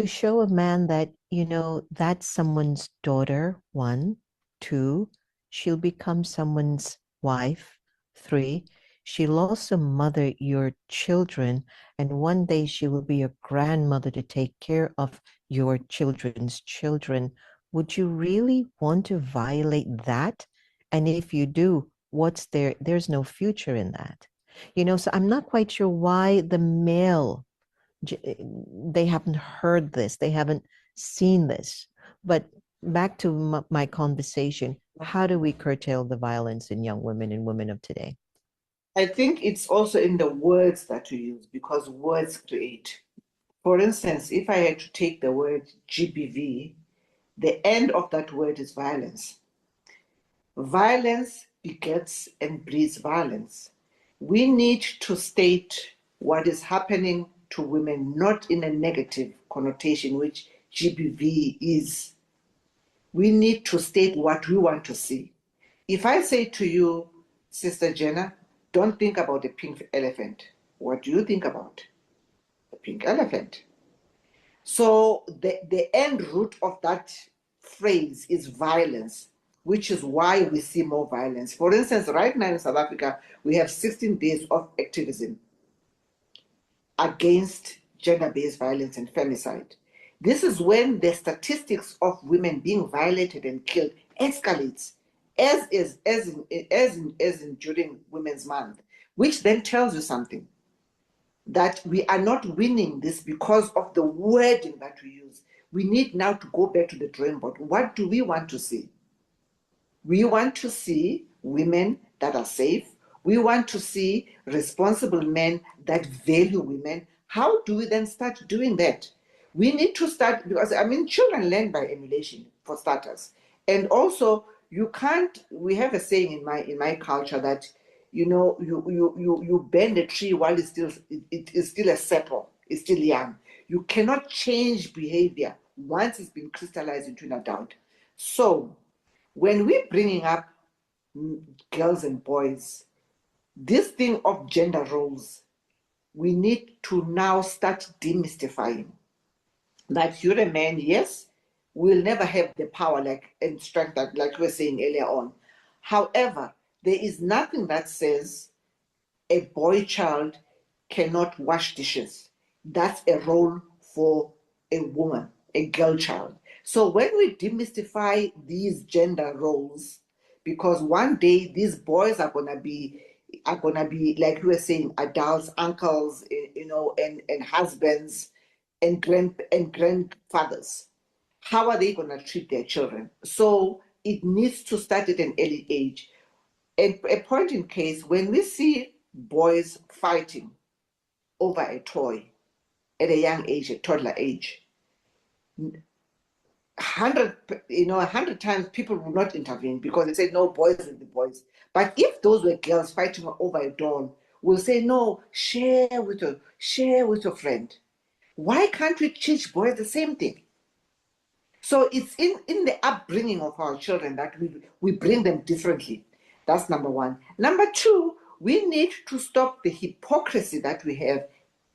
show a man that, you know, that's someone's daughter, one, two, she'll become someone's wife, three, she'll also mother your children, and one day she will be a grandmother to take care of your children's children. Would you really want to violate that? And if you do, what's there? There's no future in that. You know, so I'm not quite sure why the male they haven't heard this, they haven't seen this. But back to my conversation, how do we curtail the violence in young women and women of today? I think it's also in the words that we use, because words create. For instance, if I had to take the word GBV, the end of that word is violence. Violence begets and breeds violence. We need to state what is happening to women, not in a negative connotation, which GBV is. We need to state what we want to see. If I say to you, Sister Jenna, don't think about the pink elephant, what do you think about? The pink elephant. So the end root of that phrase is violence, which is why we see more violence. For instance, right now in South Africa, we have 16 days of activism against gender-based violence and femicide. This is when the statistics of women being violated and killed escalates, as in during Women's Month, which then tells you something, that we are not winning this because of the wording that we use. We need now to go back to the drawing board. What do we want to see? We want to see women that are safe. We want to see responsible men that value women. How do we then start doing that? We need to start, because I mean, children learn by emulation, for starters. And also, you can't, we have a saying in my culture that, you know, you bend a tree while it is still a sepal, it's still young. You cannot change behavior once it's been crystallized into an adult. So when we're bringing up girls and boys, this thing of gender roles, we need to now start demystifying that you're a man, yes, we'll never have the power and strength like we were saying earlier on. However, there is nothing that says a boy child cannot wash dishes. That's a role for a woman, a girl child. So when we demystify these gender roles, because one day these boys are gonna be like we were saying, adults, uncles, you know, and husbands and grandfathers. How are they gonna treat their children? So it needs to start at an early age. A point in case, when we see boys fighting over a toy at a young age, a toddler age, 100 times people will not intervene because they say, no, boys will be boys. But if those were girls fighting over a doll, we'll say, no, share with your friend. Why can't we teach boys the same thing? So it's in the upbringing of our children that we bring them differently. That's number one. Number two, we need to stop the hypocrisy that we have,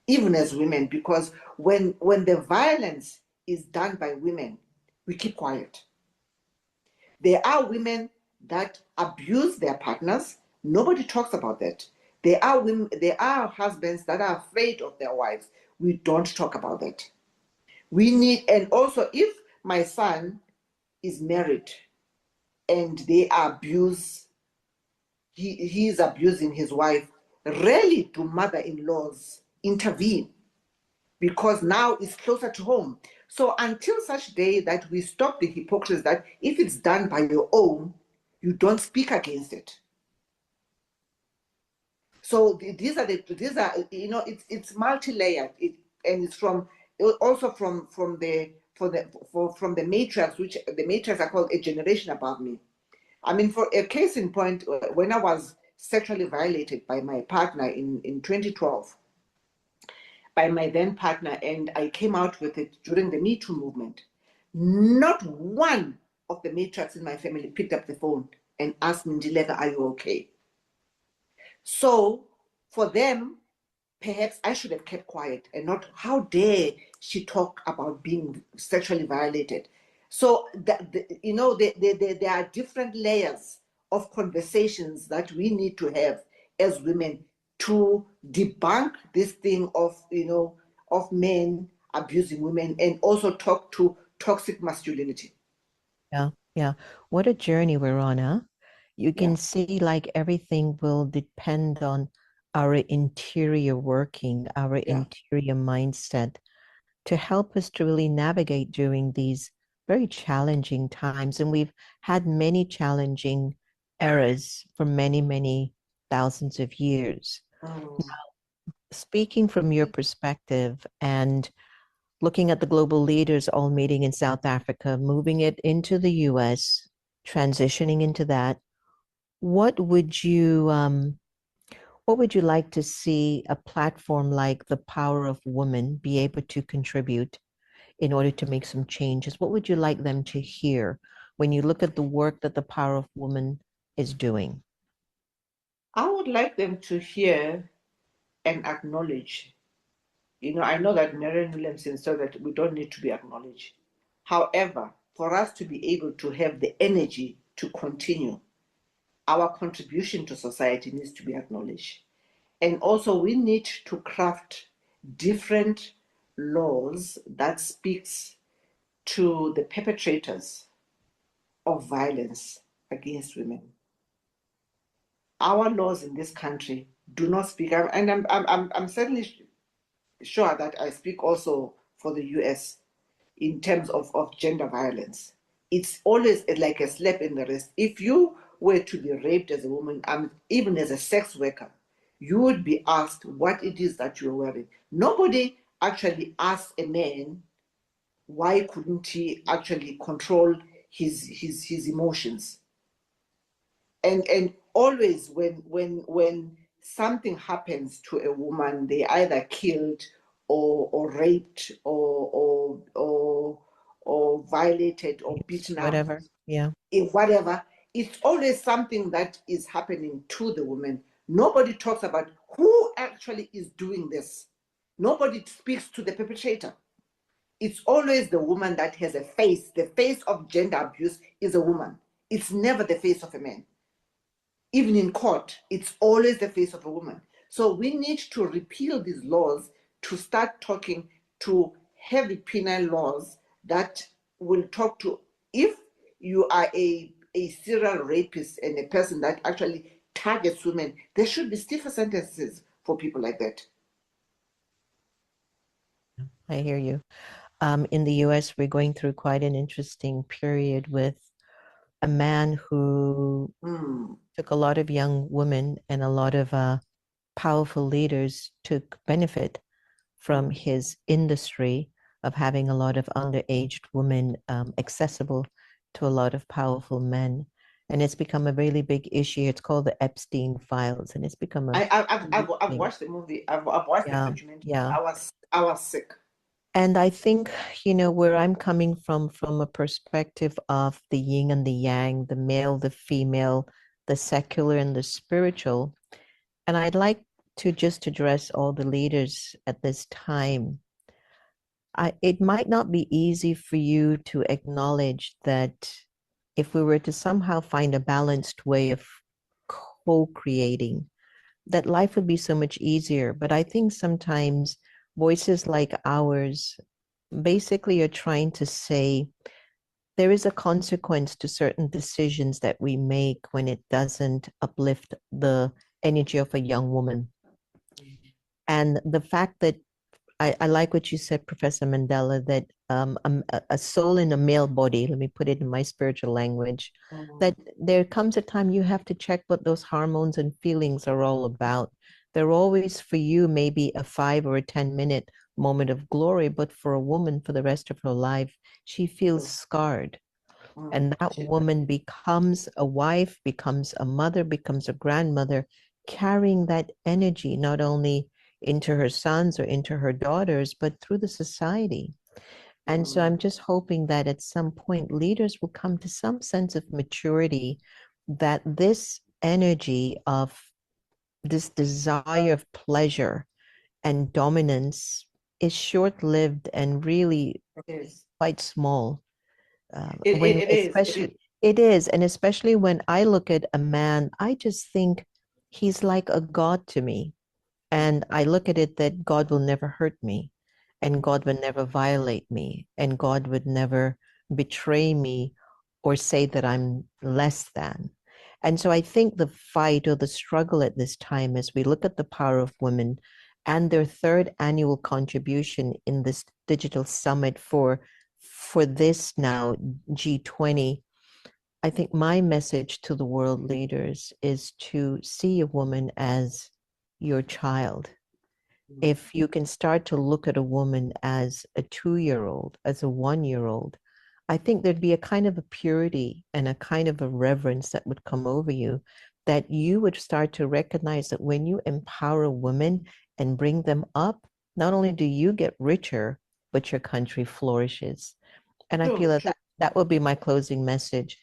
even as women, because when the violence is done by women, we keep quiet. There are women that abuse their partners. Nobody talks about that. There are husbands that are afraid of their wives. We don't talk about that. We need, and also if my son is married and they abuse, he is abusing his wife, rarely do mother-in-laws intervene because now it's closer to home. So until such day that we stop the hypocrisy that if it's done by your own, you don't speak against it. So these are you know, it's multi-layered, and it's also from the from the matriarchs, which the matriarchs are called a generation above me. I mean, for a case in point, when I was sexually violated by my partner in 2012, by my then partner, and I came out with it during the Me Too movement, not one of the matriarchs in my family picked up the phone and asked me, Ndileka, are you okay? So for them, perhaps I should have kept quiet and not, how dare she talk about being sexually violated. So there are different layers of conversations that we need to have as women to debunk this thing of men abusing women, and also talk to toxic masculinity. Yeah. What a journey we're on, huh? You can Yeah. see like everything will depend on our interior working, our interior mindset to help us to really navigate during these very challenging times. And we've had many challenging eras for many, many thousands of years. Speaking from your perspective and looking at the global leaders all meeting in South Africa, moving it into the US, transitioning into that, what would you like to see a platform like the Power of Women be able to contribute in order to make some changes? What would you like them to hear when you look at the work that the Power of Women is doing? I would like them to hear and acknowledge. I know that Marianne Williamson said that we don't need to be acknowledged. However, for us to be able to have the energy to continue, our contribution to society needs to be acknowledged. And also we need to craft different laws that speaks to the perpetrators of violence against women. Our laws in this country do not speak, and I'm certainly sure that I speak also for the US in terms of gender violence. It's always like a slap in the wrist. If you were to be raped as a woman, even as a sex worker, you would be asked what it is that you're wearing. Nobody actually asks a man why couldn't he actually control his emotions. And always when something happens to a woman, they either killed or raped or violated or beaten up, whatever. whatever. It's always something that is happening to the woman. Nobody talks about who actually is doing this. Nobody speaks to the perpetrator. It's always the woman that has a face. The face of gender abuse is a woman. It's never the face of a man. Even in court, it's always the face of a woman. So we need to repeal these laws to start talking to heavy penal laws that will talk to, if you are a serial rapist and a person that actually targets women, there should be stiffer sentences for people like that. I hear you. In the US, we're going through quite an interesting period with a man who took a lot of young women, and a lot of powerful leaders took benefit from his industry of having a lot of underaged women accessible to a lot of powerful men. And it's become a really big issue. It's called the Epstein Files, and it's become a. I've watched the movie. I've watched the documentary. Yeah. I was sick. And I think, where I'm coming from a perspective of the yin and the yang, the male, the female, the secular and the spiritual. And I'd like to just address all the leaders at this time. It might not be easy for you to acknowledge that if we were to somehow find a balanced way of co-creating, that life would be so much easier. But I think sometimes voices like ours basically are trying to say there is a consequence to certain decisions that we make when it doesn't uplift the energy of a young woman. And the fact that I like what you said, Professor Mandela, that a soul in a male body, let me put it in my spiritual language, that there comes a time you have to check what those hormones and feelings are all about. They're always for you maybe a 5 or a 10-minute moment of glory, but for a woman, for the rest of her life, she feels scarred. And that woman becomes a wife, becomes a mother, becomes a grandmother, carrying that energy not only into her sons or into her daughters, but through the society. And so I'm just hoping that at some point leaders will come to some sense of maturity, that this energy of this desire of pleasure and dominance is short-lived and really quite small. It is, and especially when I look at a man, I just think he's like a god to me. And I look at it that God will never hurt me, and God would never violate me, and God would never betray me or say that I'm less than. And so I think the fight or the struggle at this time, as we look at the power of women and their third annual contribution in this digital summit for this now G20, I think my message to the world leaders is to see a woman as your child. If you can start to look at a woman as a 2-year-old, as a 1-year-old, I think there'd be a kind of a purity and a kind of a reverence that would come over you, that you would start to recognize that when you empower women and bring them up, not only do you get richer, but your country flourishes. And I feel that will be my closing message.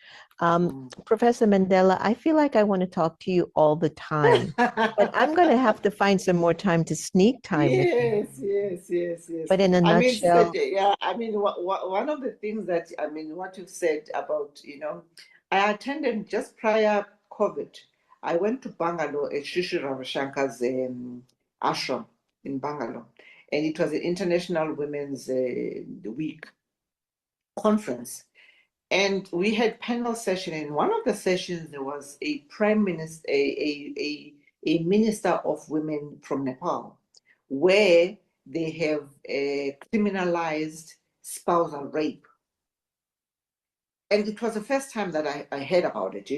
Professor Mandela, I feel like I want to talk to you all the time, but I'm going to have to find some more time to sneak time with you. Yes. But in a nutshell, one of the things that, what you've said about, I attended just prior COVID. I went to Bangalore at Shri Ravi Shankar's ashram in Bangalore, and it was an International Women's Week conference. And we had panel session. In one of the sessions, there was a prime minister, a minister of women from Nepal, where they have criminalized spousal rape. And it was the first time that I heard about it,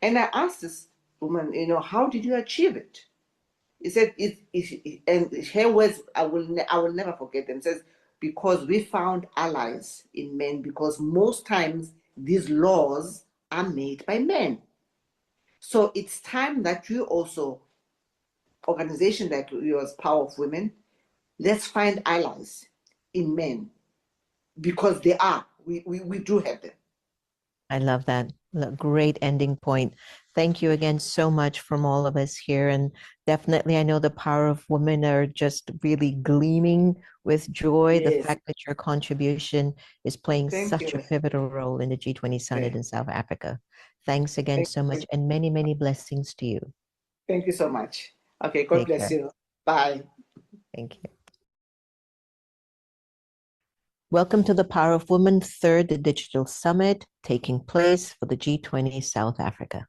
And I asked this woman, how did you achieve it? He said, and her words, I will never forget them. It says, because we found allies in men, because most times these laws are made by men. So it's time that you also, organization like yours, Power of Women, let's find allies in men, because they are. We do have them. I love that. Great ending point. Thank you again so much from all of us here. And definitely, I know the Power of Women are just really gleaming with joy. The fact that your contribution is playing such a pivotal role in the G20 Summit in South Africa. Thanks again so much, and many, many blessings to you. Thank you so much. Okay, God bless you. Bye. Thank you. Welcome to the Power of Women Third Digital Summit, taking place for the G20 South Africa.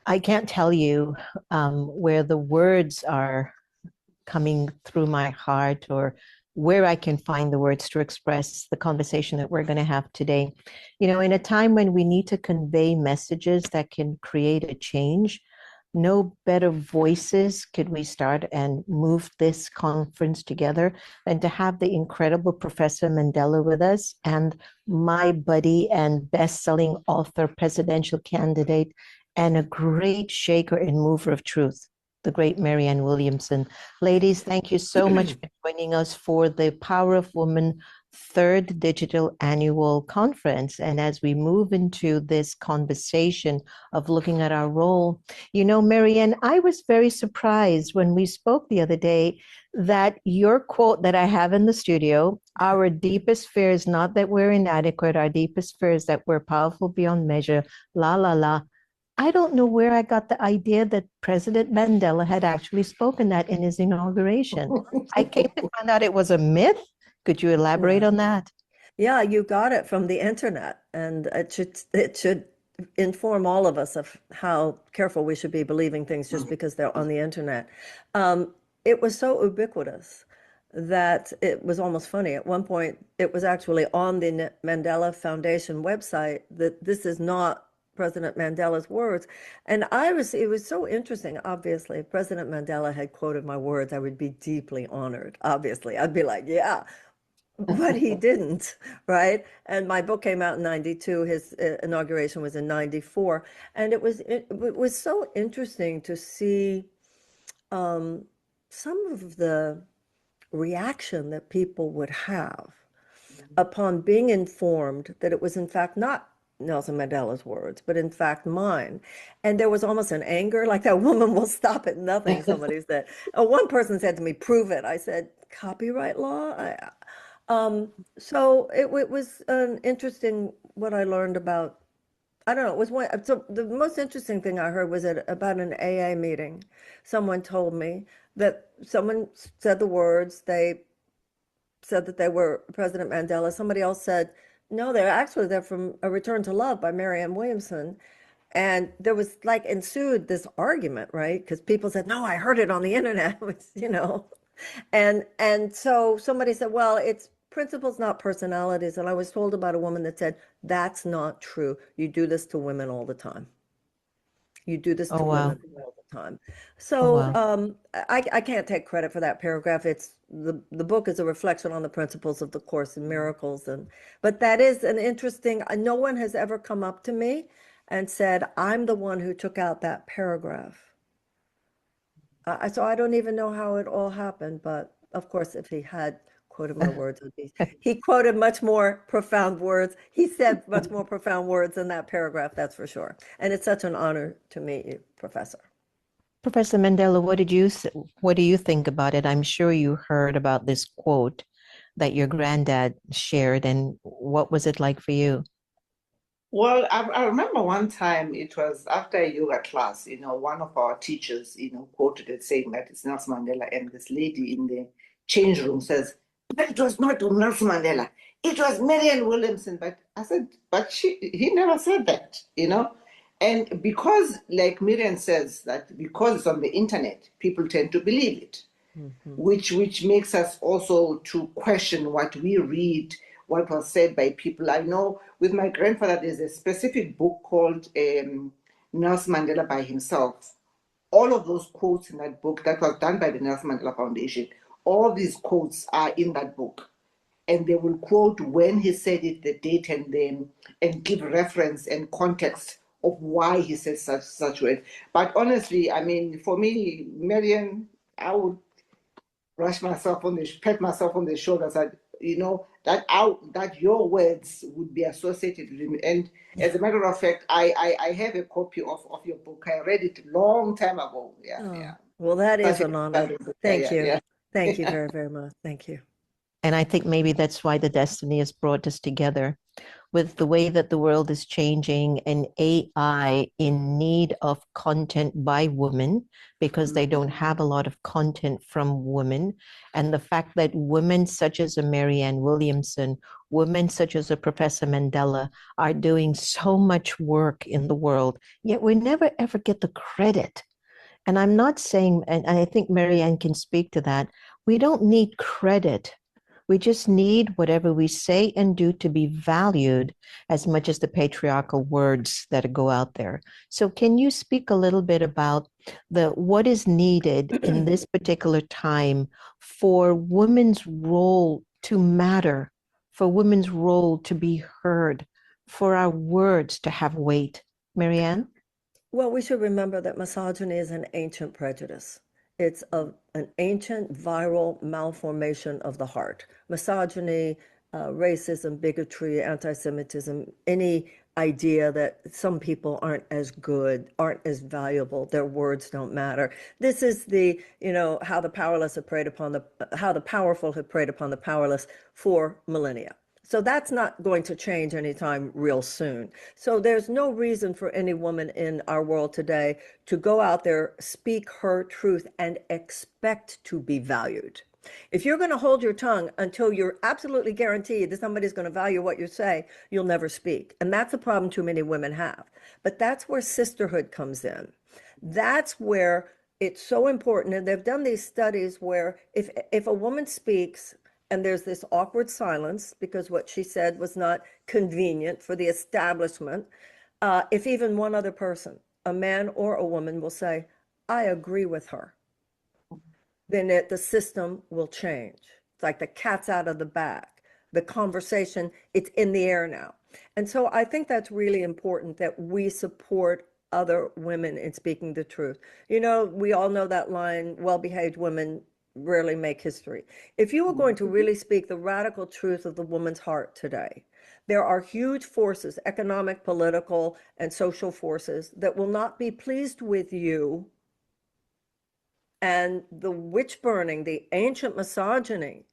I can't tell you where the words are coming through my heart, or where I can find the words to express the conversation that we're going to have today. In a time when we need to convey messages that can create a change, no better voices could we start and move this conference together than to have the incredible Professor Mandela with us, and my buddy and best-selling author, presidential candidate, and a great shaker and mover of truth, the great Marianne Williamson. Ladies, thank you so much for joining us for the Power of Women Third Digital Annual Conference. And as we move into this conversation of looking at our role, Marianne, I was very surprised when we spoke the other day that your quote that I have in the studio, our deepest fear is not that we're inadequate, our deepest fear is that we're powerful beyond measure, la, la, la. I don't know where I got the idea that President Mandela had actually spoken that in his inauguration. I came to find out it was a myth. Could you elaborate on that? Yeah, you got it from the internet, and it should inform all of us of how careful we should be believing things just because they're on the internet. It was so ubiquitous that it was almost funny. At one point, it was actually on the Mandela Foundation website that this is not President Mandela's words. And it was so interesting. Obviously, if President Mandela had quoted my words, I would be deeply honored. Obviously, I'd be like, yeah, but he didn't, right? And my book came out in 92. His inauguration was in 94. And it was so interesting to see some of the reaction that people would have upon being informed that it was in fact not Nelson Mandela's words, but in fact mine. And there was almost an anger, like that woman will stop at nothing, somebody said. One person said to me, prove it. I said, copyright law? So it was an interesting, what I learned about, I don't know, it was one, so the most interesting thing I heard was about an AA meeting. Someone told me that someone said the words, they said that they were President Mandela. Somebody else said, no, they're from A Return to Love by Marianne Williamson. And there was like ensued this argument, right? Because people said, no, I heard it on the internet, you know. And so somebody said, well, it's principles, not personalities. And I was told about a woman that said, that's not true. You do this to women all the time. You do this to women all the time. So I can't take credit for that paragraph. It's the book is a reflection on the principles of the Course in Miracles, but that is an interesting. No one has ever come up to me and said, "I'm the one who took out that paragraph." So I don't even know how it all happened. But of course, if he had quoted my words, he quoted much more profound words. He said much more profound words in that paragraph. That's for sure. And it's such an honor to meet you, Professor. Professor Mandela, what do you think about it? I'm sure you heard about this quote that your granddad shared, and what was it like for you? Well, I remember one time it was after a yoga class, you know, one of our teachers, you know, quoted it saying that it's Nelson Mandela, and this lady in the change room says, but it was not Nelson Mandela, it was Marianne Williamson. But I said, but he never said that, you know. And because, like Miriam says, that because it's on the internet, people tend to believe it, which makes us also to question what we read, what was said by people. I know with my grandfather, there's a specific book called Nelson Mandela by Himself. All of those quotes in that book that was done by the Nelson Mandela Foundation, all these quotes are in that book. And they will quote when he said it, the date, and give reference and context of why he said such words. But honestly, I mean, for me, Marianne, I would pat myself on the shoulders, that you know that your words would be associated with him. And as a matter of fact, I have a copy of your book. I read it a long time ago. Yeah. Well, that is an honor. Thank you. Yeah. Thank you very, very much. Thank you. And I think maybe that's why the destiny has brought us together. With the way that the world is changing, and AI in need of content by women because they don't have a lot of content from women. And the fact that women such as a Marianne Williamson, women such as a Professor Mandela are doing so much work in the world, yet we never ever get the credit. And I'm not saying, and I think Marianne can speak to that, we don't need credit. We just need whatever we say and do to be valued as much as the patriarchal words that go out there. So can you speak a little bit about what is needed in this particular time for women's role to matter, for women's role to be heard, for our words to have weight? Marianne? Well, we should remember that misogyny is an ancient prejudice. It's an ancient viral malformation of the heart. Misogyny, racism, bigotry, anti-Semitism, any idea that some people aren't as good, aren't as valuable, their words don't matter. This is how the powerless have preyed upon how the powerful have preyed upon the powerless for millennia. So that's not going to change anytime real soon. So there's no reason for any woman in our world today to go out there, speak her truth, and expect to be valued. If you're going to hold your tongue until you're absolutely guaranteed that somebody's going to value what you say, you'll never speak. And that's a problem too many women have. But that's where sisterhood comes in. That's where it's so important. And they've done these studies where if a woman speaks, and there's this awkward silence because what she said was not convenient for the establishment, if even one other person, a man or a woman, will say, I agree with her, then the system will change. It's like the cat's out of the bag. The conversation, it's in the air now. And so I think that's really important, that we support other women in speaking the truth. You know, we all know that line, well-behaved women rarely make history. If you were going to really speak the radical truth of the woman's heart today, there are huge forces, economic, political, and social forces, that will not be pleased with you and the witch burning, the ancient misogyny.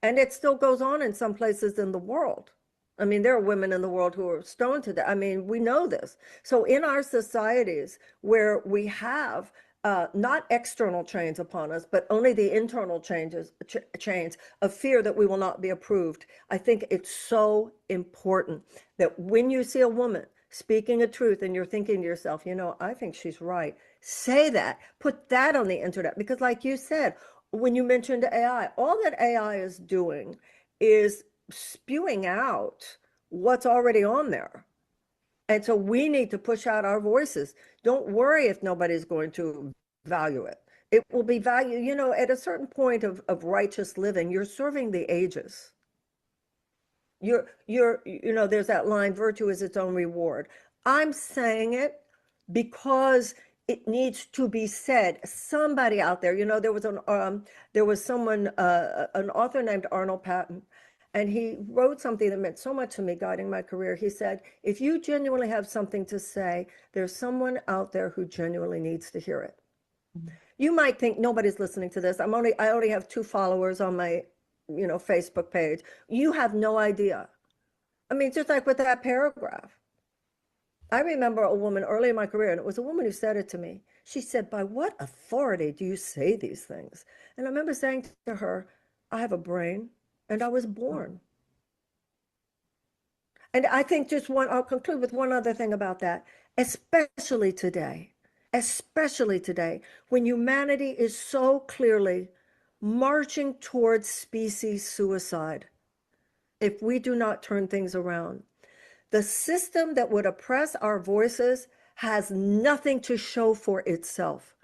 And it still goes on in some places in the world. I mean, there are women in the world who are stoned to death. I mean, we know this. So in our societies where we have not external chains upon us, but only the internal chains of fear that we will not be approved, I think it's so important that when you see a woman speaking a truth and you're thinking to yourself, you know, I think she's right, say that, put that on the internet. Because like you said, when you mentioned AI, all that AI is doing is spewing out what's already on there. And so we need to push out our voices. Don't worry if nobody's going to value it. It will be valued, you know, at a certain point of righteous living, you're serving the ages. You know, there's that line, virtue is its own reward. I'm saying it because it needs to be said. Somebody out there, you know, there was someone, an author named Arnold Patton, and he wrote something that meant so much to me guiding my career. He said, if you genuinely have something to say, there's someone out there who genuinely needs to hear it. You might think nobody's listening to this. I only have 2 followers on my, you know, Facebook page. You have no idea. I mean, just like with that paragraph. I remember a woman early in my career, and it was a woman who said it to me. She said, by what authority do you say these things? And I remember saying to her, I have a brain and I was born. And I think I'll conclude with one other thing about that, especially today, when humanity is so clearly marching towards species suicide, if we do not turn things around. The system that would oppress our voices has nothing to show for itself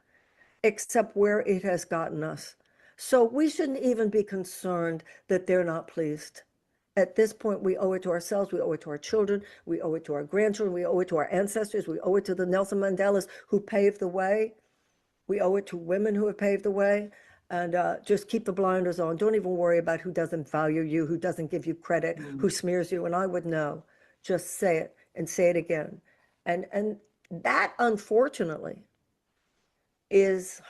except where it has gotten us. So we shouldn't even be concerned that they're not pleased. At this point, we owe it to ourselves, we owe it to our children, we owe it to our grandchildren, we owe it to our ancestors, we owe it to the Nelson Mandelas who paved the way, we owe it to women who have paved the way. And just keep the blinders on. Don't even worry about who doesn't value you, who doesn't give you credit, who smears you. And I would know. Just say it and say it again. And that, unfortunately, is,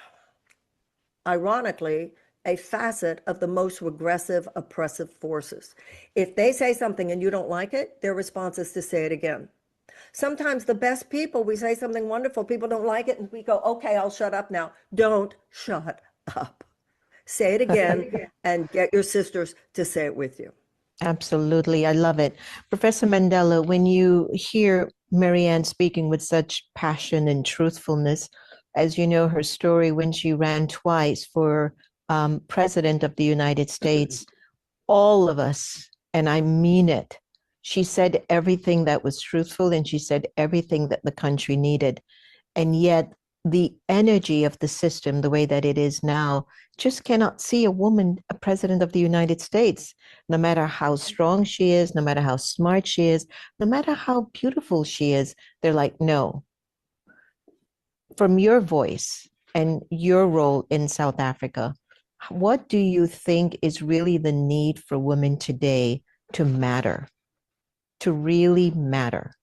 ironically, a facet of the most regressive, oppressive forces. If they say something and you don't like it, their response is to say it again. Sometimes the best people, we say something wonderful, people don't like it, and we go, okay, I'll shut up now. Don't shut up. Say it again and get your sisters to say it with you. Absolutely. I love it. Professor Mandela, when you hear Marianne speaking with such passion and truthfulness, as you know, her story when she ran twice for President of the United States, all of us, and I mean it, she said everything that was truthful and she said everything that the country needed. And yet the energy of the system, the way that it is now, just cannot see a woman a president of the United States, no matter how strong she is, no matter how smart she is, no matter how beautiful she is. They're like, no. From your voice and your role in South Africa, what do you think is really the need for women today to matter, to really matter?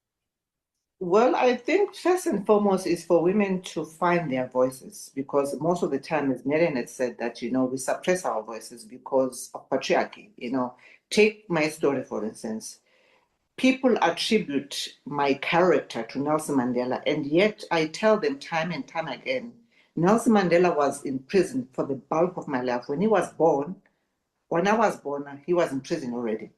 Well, I think first and foremost is for women to find their voices, because most of the time, as Marianne had said, that, you know, we suppress our voices because of patriarchy. You know, take my story, for instance. People attribute my character to Nelson Mandela, and yet I tell them time and time again, Nelson Mandela was in prison for the bulk of my life. When I was born, he was in prison already.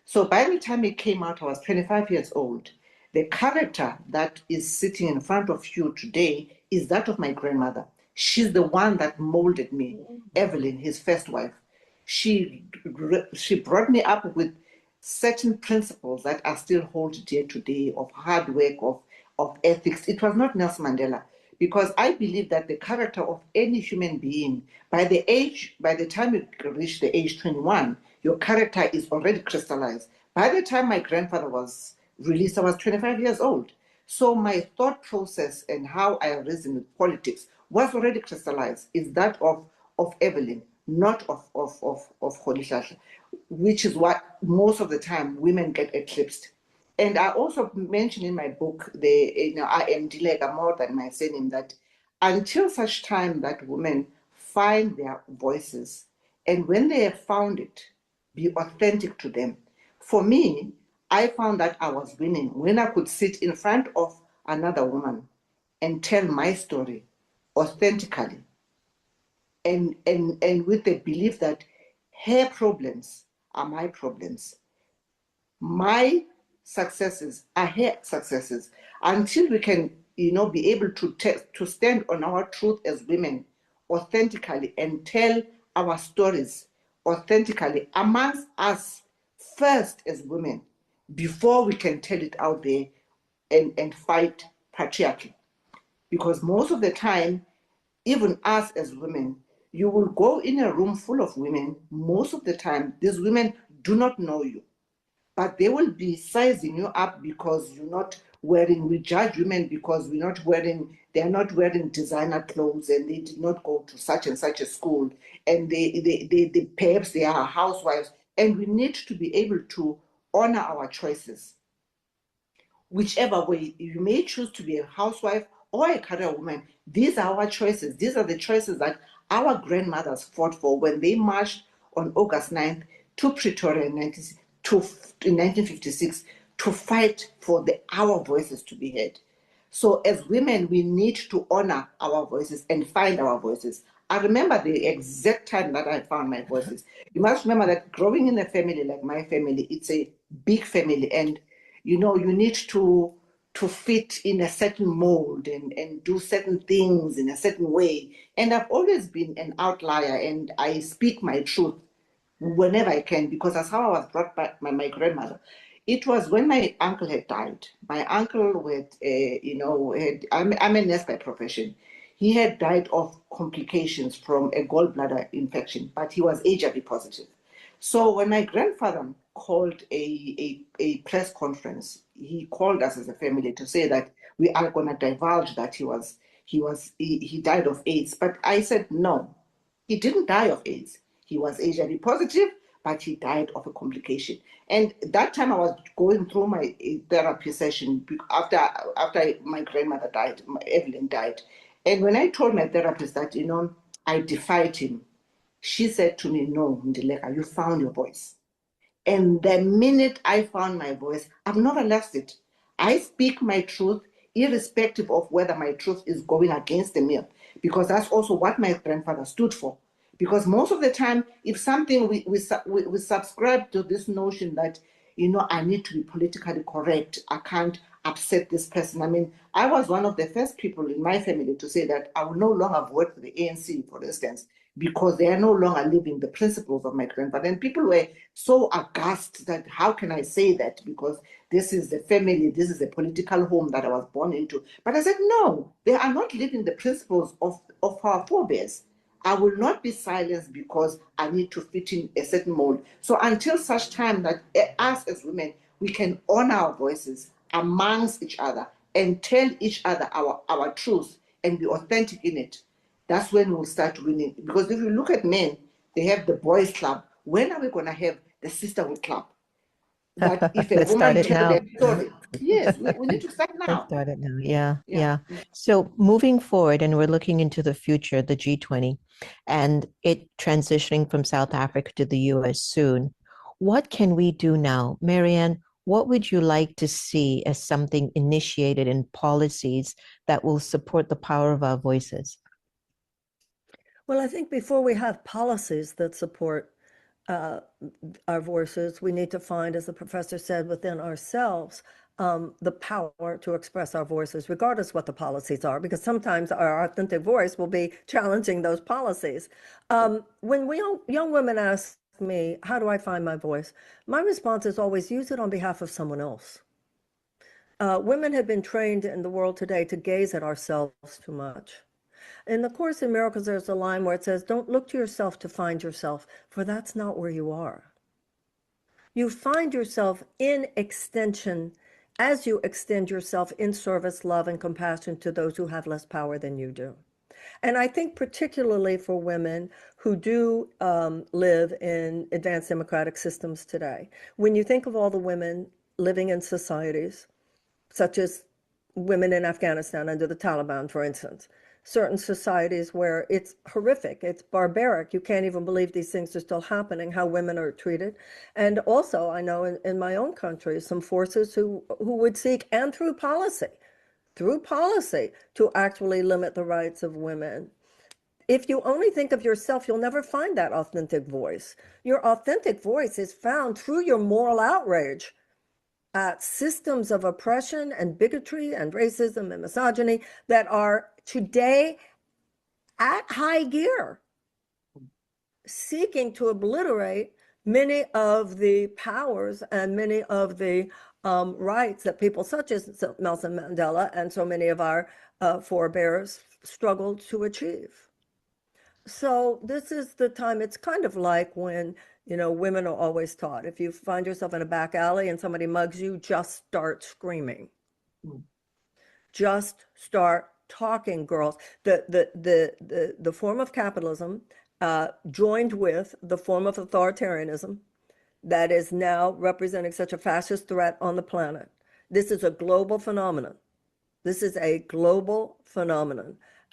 So by the time he came out, I was 25 years old. The character that is sitting in front of you today is that of my grandmother. She's the one that molded me, Evelyn, his first wife. She brought me up with certain principles that I still hold dear today, of hard work, of of ethics. It was not Nelson Mandela, because I believe that the character of any human being, by the time you reach the age 21, your character is already crystallized. By the time my grandfather was released, I was 25 years old. So my thought process and how I reason with politics was already crystallized, is that of Evelyn, not of Holishasha, which is what most of the time women get eclipsed. And I also mentioned in my book, I am Dilega more than my surname, that until such time that women find their voices, and when they have found it, be authentic to them. For me, I found that I was winning when I could sit in front of another woman and tell my story authentically, and with the belief that her problems are my problems. My successes are her successes. Until we can, be able to stand on our truth as women authentically and tell our stories authentically amongst us first as women, before we can tell it out there and fight patriarchy. Because most of the time, even us as women, you will go in a room full of women. Most of the time, these women do not know you, but they will be sizing you up because you're not wearing, we judge women because they're not wearing designer clothes, and they did not go to such and such a school, and they perhaps they are housewives. And we need to be able to honor our choices. Whichever way, you may choose to be a housewife or a career woman, these are our choices. These are the choices that our grandmothers fought for when they marched on August 9th to Pretoria in 1956 to fight for our voices to be heard. So as women, we need to honor our voices and find our voices. I remember the exact time that I found my voices. You must remember that growing in a family like my family, it's a big family, and you need to fit in a certain mold and do certain things in a certain way. And I've always been an outlier, and I speak my truth whenever I can, because that's how I was brought by my grandmother. It was when my uncle had died. My uncle I'm a nurse by profession. He had died of complications from a gallbladder infection, but he was HIV positive. So when my grandfather called a press conference, he called us as a family to say that we are going to divulge that he died of AIDS. But I said, no, he didn't die of AIDS. He was HIV positive, but he died of a complication. And that time I was going through my therapy session after my grandmother died, Evelyn died. And when I told my therapist that, I defied him, she said to me, no, Ndileka, you found your voice. And the minute I found my voice, I've never lost it. I speak my truth, irrespective of whether my truth is going against the mill, because that's also what my grandfather stood for. Because most of the time, if something we subscribe to this notion that, I need to be politically correct, I can't upset this person. I mean, I was one of the first people in my family to say that I will no longer vote for the ANC, for instance, because they are no longer living the principles of my grandfather. And people were so aghast that how can I say that, because this is the family, this is the political home that I was born into. But I said, no, they are not living the principles of our forebears. I will not be silenced because I need to fit in a certain mold. So until such time that us as women, we can honor our voices amongst each other and tell each other our truth and be authentic in it, that's when we'll start winning. Because if you look at men, they have the boys club. When are we going to have the sisterhood club? That if a Let's start woman it tells now. their story, yes, we need to start Let's now. start it now. Yeah. So moving forward, and we're looking into the future, the G20, and it transitioning from South Africa to the US soon. What can we do now? Marianne, what would you like to see as something initiated in policies that will support the power of our voices? Well, I think before we have policies that support our voices, we need to find, as the professor said, within ourselves, the power to express our voices, regardless what the policies are, because sometimes our authentic voice will be challenging those policies. When young women ask me, how do I find my voice? My response is always use it on behalf of someone else. Women have been trained in the world today to gaze at ourselves too much. In the Course in Miracles, there's a line where it says, don't look to yourself to find yourself, for that's not where you are. You find yourself in extension as you extend yourself in service, love, and compassion to those who have less power than you do. And I think particularly for women who do live in advanced democratic systems today, when you think of all the women living in societies, such as women in Afghanistan under the Taliban, for instance, certain societies where it's horrific, it's barbaric, you can't even believe these things are still happening, how women are treated. And also, I know in my own country, some forces who would seek, and through policy, to actually limit the rights of women. If you only think of yourself, you'll never find that authentic voice. Your authentic voice is found through your moral outrage at systems of oppression and bigotry and racism and misogyny that are today at high gear, seeking to obliterate many of the powers and many of the rights that people such as Nelson Mandela and so many of our forebears struggled to achieve. So this is the time. It's kind of like when, women are always taught, if you find yourself in a back alley and somebody mugs you, just start screaming. Just start talking, girls. The form of capitalism joined with the form of authoritarianism that is now representing such a fascist threat on the planet. This is a global phenomenon.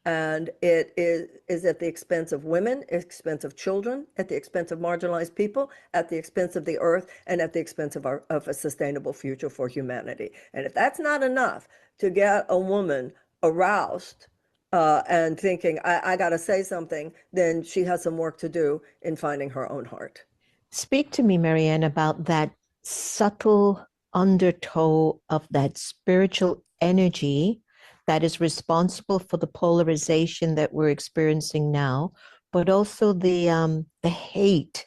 And it is at the expense of women, expense of children, at the expense of marginalized people, at the expense of the earth, and at the expense of a sustainable future for humanity. And if that's not enough to get a woman aroused and thinking, I got to say something, then she has some work to do in finding her own heart. Speak to me, Marianne, about that subtle undertow of that spiritual energy that is responsible for the polarization that we're experiencing now, but also the hate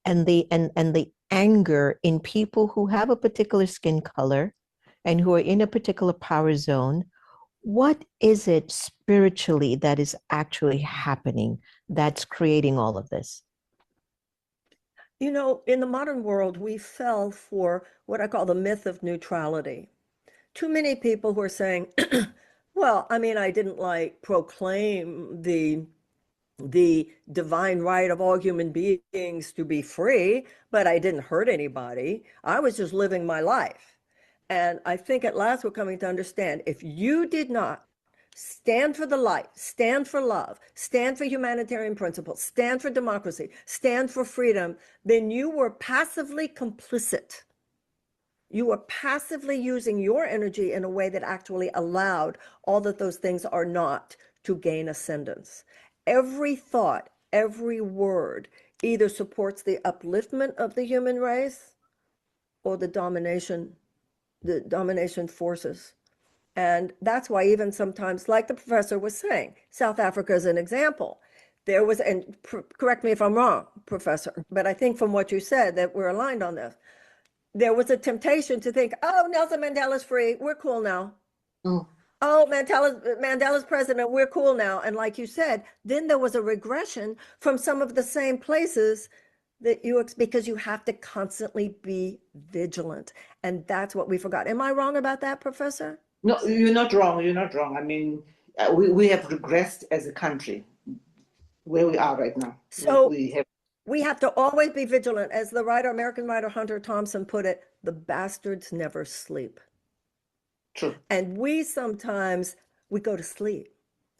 and the anger in people who have a particular skin color and who are in a particular power zone. What is it spiritually that is actually happening that's creating all of this? In the modern world, we fell for what I call the myth of neutrality. Too many people who are saying, well, I didn't proclaim the divine right of all human beings to be free, but I didn't hurt anybody. I was just living my life. And I think at last we're coming to understand, if you did not stand for the light, stand for love, stand for humanitarian principles, stand for democracy, stand for freedom, then you were passively complicit. You were passively using your energy in a way that actually allowed all that those things are not to gain ascendance. Every thought, every word either supports the upliftment of the human race or the domination forces. And that's why even sometimes, like the professor was saying, South Africa is an example. There was, and correct me if I'm wrong, Professor, but I think from what you said that we're aligned on this. There was a temptation to think, oh, Nelson Mandela's free, we're cool now. Oh, Mandela's president, we're cool now. And like you said, then there was a regression from some of the same places that because you have to constantly be vigilant. And that's what we forgot. Am I wrong about that, Professor? No, you're not wrong. You're not wrong. We have regressed as a country where we are right now. So we have to always be vigilant. As the American writer Hunter Thompson put it, the bastards never sleep. True. And we go to sleep.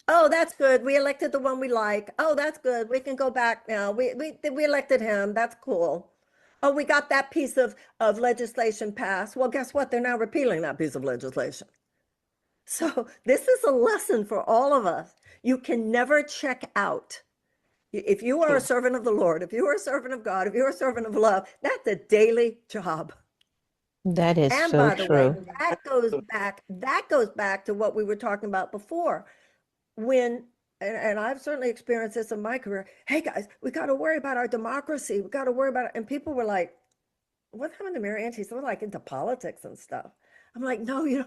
Oh, that's good. We elected the one we like. Oh, that's good. We can go back now. We elected him. That's cool. Oh, we got that piece of legislation passed. Well, guess what? They're now repealing that piece of legislation. So this is a lesson for all of us. You can never check out. If you are a servant of the Lord, if you are a servant of God, if you're a servant of love, that's a daily job. That is and so by the true. way, that goes back to what we were talking about before. And I've certainly experienced this in my career. Hey guys, we got to worry about our democracy. We got to worry about it. And people were like, what happened to Mary Ann? She's sort of like into politics and stuff. I'm like, no, you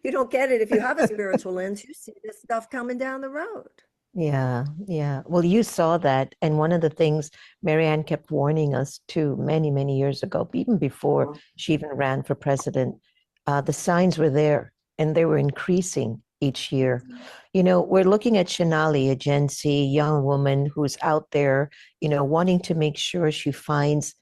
don't get it. If you have a spiritual lens, you see this stuff coming down the road. Yeah, yeah. Well, you saw that. And one of the things Marianne kept warning us to many, many years ago, even before she even ran for president, the signs were there and they were increasing each year. We're looking at Shanali, a Gen Z young woman who's out there, wanting to make sure she finds,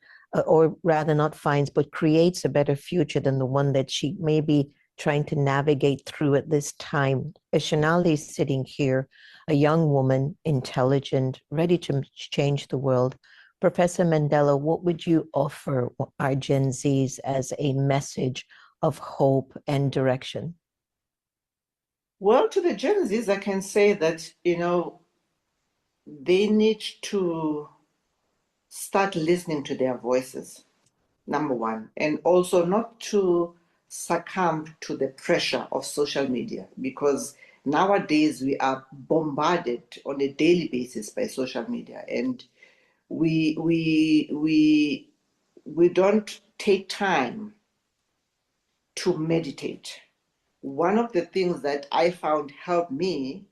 or rather not finds, but creates a better future than the one that she may be trying to navigate through at this time. As Shanali is sitting here, a young woman, intelligent, ready to change the world. Professor Mandela, what would you offer our Gen Zs as a message of hope and direction? Well, to the Gen Zs, I can say that, they need to start listening to their voices, number one, and also not to succumb to the pressure of social media, because nowadays we are bombarded on a daily basis by social media, and we don't take time to meditate. One of the things that I found helped me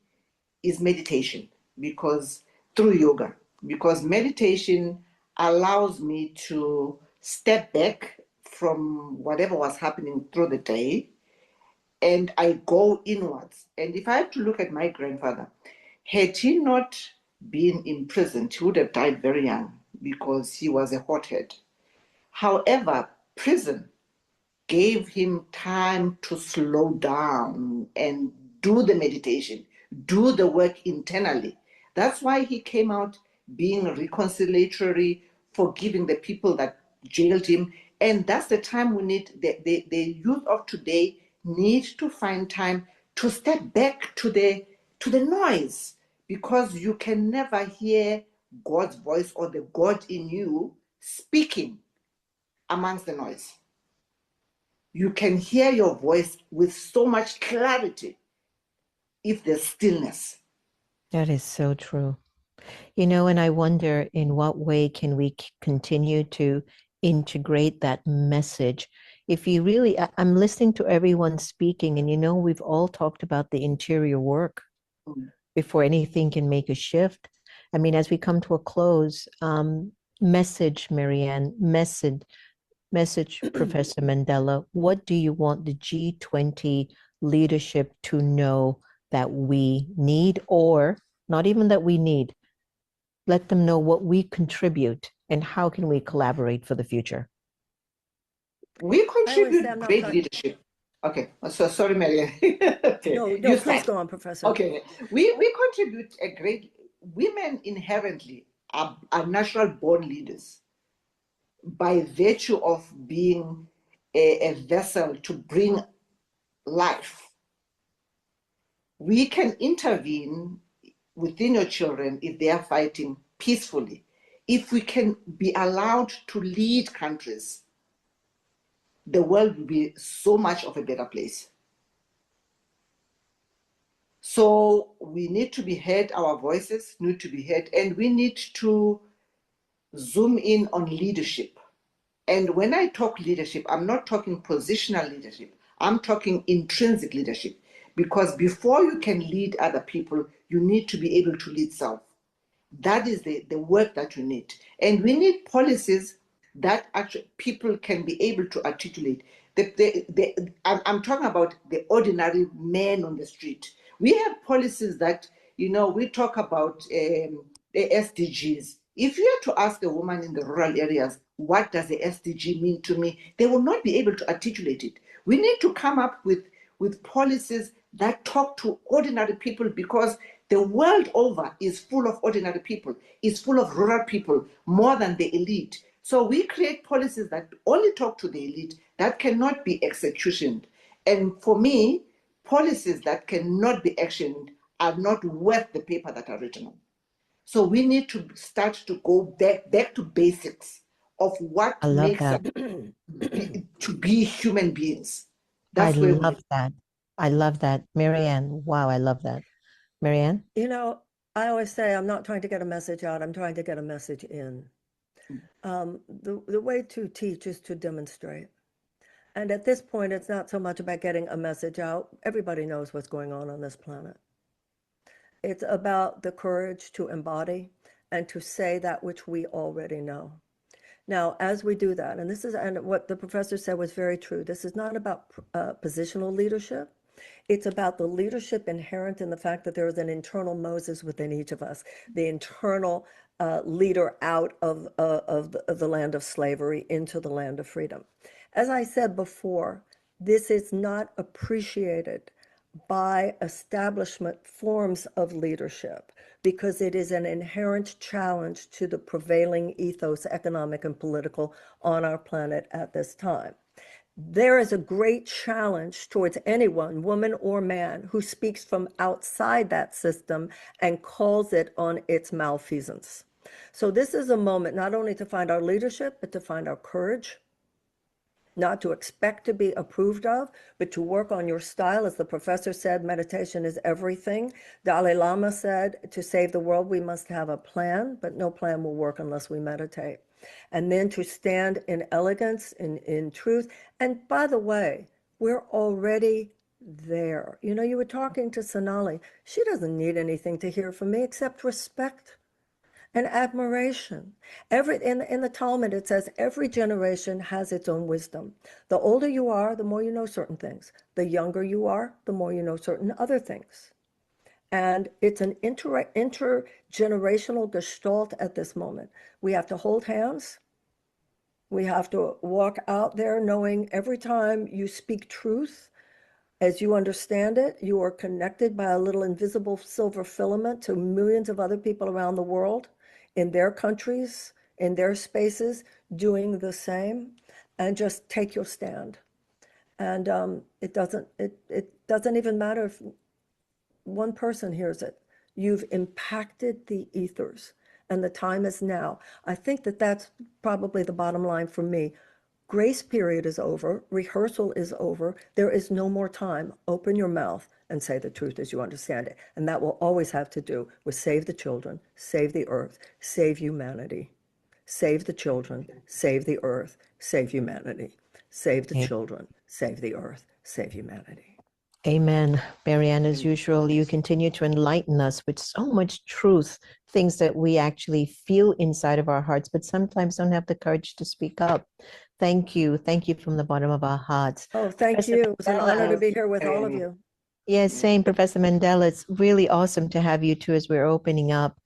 is meditation, because through yoga, because meditation allows me to step back from whatever was happening through the day, and I go inwards. And if I have to look at my grandfather, had he not been imprisoned, he would have died very young because he was a hothead. However, prison gave him time to slow down and do the meditation, do the work internally. That's why he came out being reconciliatory, forgiving the people that jailed him. And that's the time we need, the youth of today need to find time to step back to the noise, because you can never hear God's voice or the God in you speaking amongst the noise. You can hear your voice with so much clarity if there's stillness. That is so true. And I wonder, in what way can we continue to integrate that message? If you really, I'm listening to everyone speaking, and we've all talked about the interior work before anything can make a shift. I mean, as we come to a close, message, Marianne, message, Professor Mandela, what do you want the G20 leadership to know that we need, or not even that we need? Let them know what we contribute and how can we collaborate for the future. We contribute great leadership. Okay, so sorry, Marianne. Okay. No, please go on, Professor. Okay, we contribute a great, women inherently are natural born leaders by virtue of being a vessel to bring life. We can intervene within your children if they are fighting peacefully. If we can be allowed to lead countries, the world will be so much of a better place. So we need to be heard, our voices need to be heard, and we need to zoom in on leadership. And when I talk leadership, I'm not talking positional leadership, I'm talking intrinsic leadership. Because before you can lead other people, you need to be able to lead self. That is the work that you need. And we need policies that actually people can be able to articulate. I'm talking about the ordinary man on the street. We have policies that, we talk about the SDGs. If you had to ask a woman in the rural areas, what does the SDG mean to me? They will not be able to articulate it. We need to come up with policies that talk to ordinary people, because the world over is full of ordinary people, is full of rural people, more than the elite. So we create policies that only talk to the elite, that cannot be executioned. And for me, policies that cannot be actioned are not worth the paper that are written on. So we need to start to go back to basics of what makes us to be human beings. That's I love that. I love that. Marianne, wow, I love that. Marianne? I always say I'm not trying to get a message out, I'm trying to get a message in. The way to teach is to demonstrate. And at this point, it's not so much about getting a message out. Everybody knows what's going on this planet. It's about the courage to embody and to say that which we already know. Now, as we do that, and what the professor said was very true, this is not about positional leadership. It's about the leadership inherent in the fact that there is an internal Moses within each of us, the internal leader out of the land of slavery into the land of freedom. As I said before, this is not appreciated by establishment forms of leadership because it is an inherent challenge to the prevailing ethos, economic and political, on our planet at this time. There is a great challenge towards anyone, woman or man, who speaks from outside that system and calls it on its malfeasance. So this is a moment not only to find our leadership, but to find our courage, not to expect to be approved of, but to work on your style. As the professor said, meditation is everything. Dalai Lama said, to save the world, we must have a plan, but no plan will work unless we meditate. And then to stand in elegance, in truth. And by the way, we're already there. You know, you were talking to Sonali. She doesn't need anything to hear from me except respect and admiration. In the Talmud, it says every generation has its own wisdom. The older you are, the more you know certain things. The younger you are, the more you know certain other things. And it's an intergenerational gestalt at this moment. We have to hold hands. We have to walk out there knowing every time you speak truth, as you understand it, you are connected by a little invisible silver filament to millions of other people around the world, in their countries, in their spaces, doing the same, and just take your stand. And it doesn't even matter if one person hears it. You've impacted the ethers, and the time is now. I think that's probably the bottom line for me. Grace period is over. Rehearsal is over. There is no more time. Open your mouth and say the truth as you understand it. And that will always have to do with save the children, save the earth, save humanity. Save the children, save the earth, save humanity. Save the children, save the earth, save humanity. Amen. Marianne, as usual, you continue to enlighten us with so much truth, things that we actually feel inside of our hearts, but sometimes don't have the courage to speak up. Thank you. Thank you from the bottom of our hearts. Oh, thank you. It's an honor to be here with all of you. Yes, same, Professor Mandela. It's really awesome to have you too as we're opening up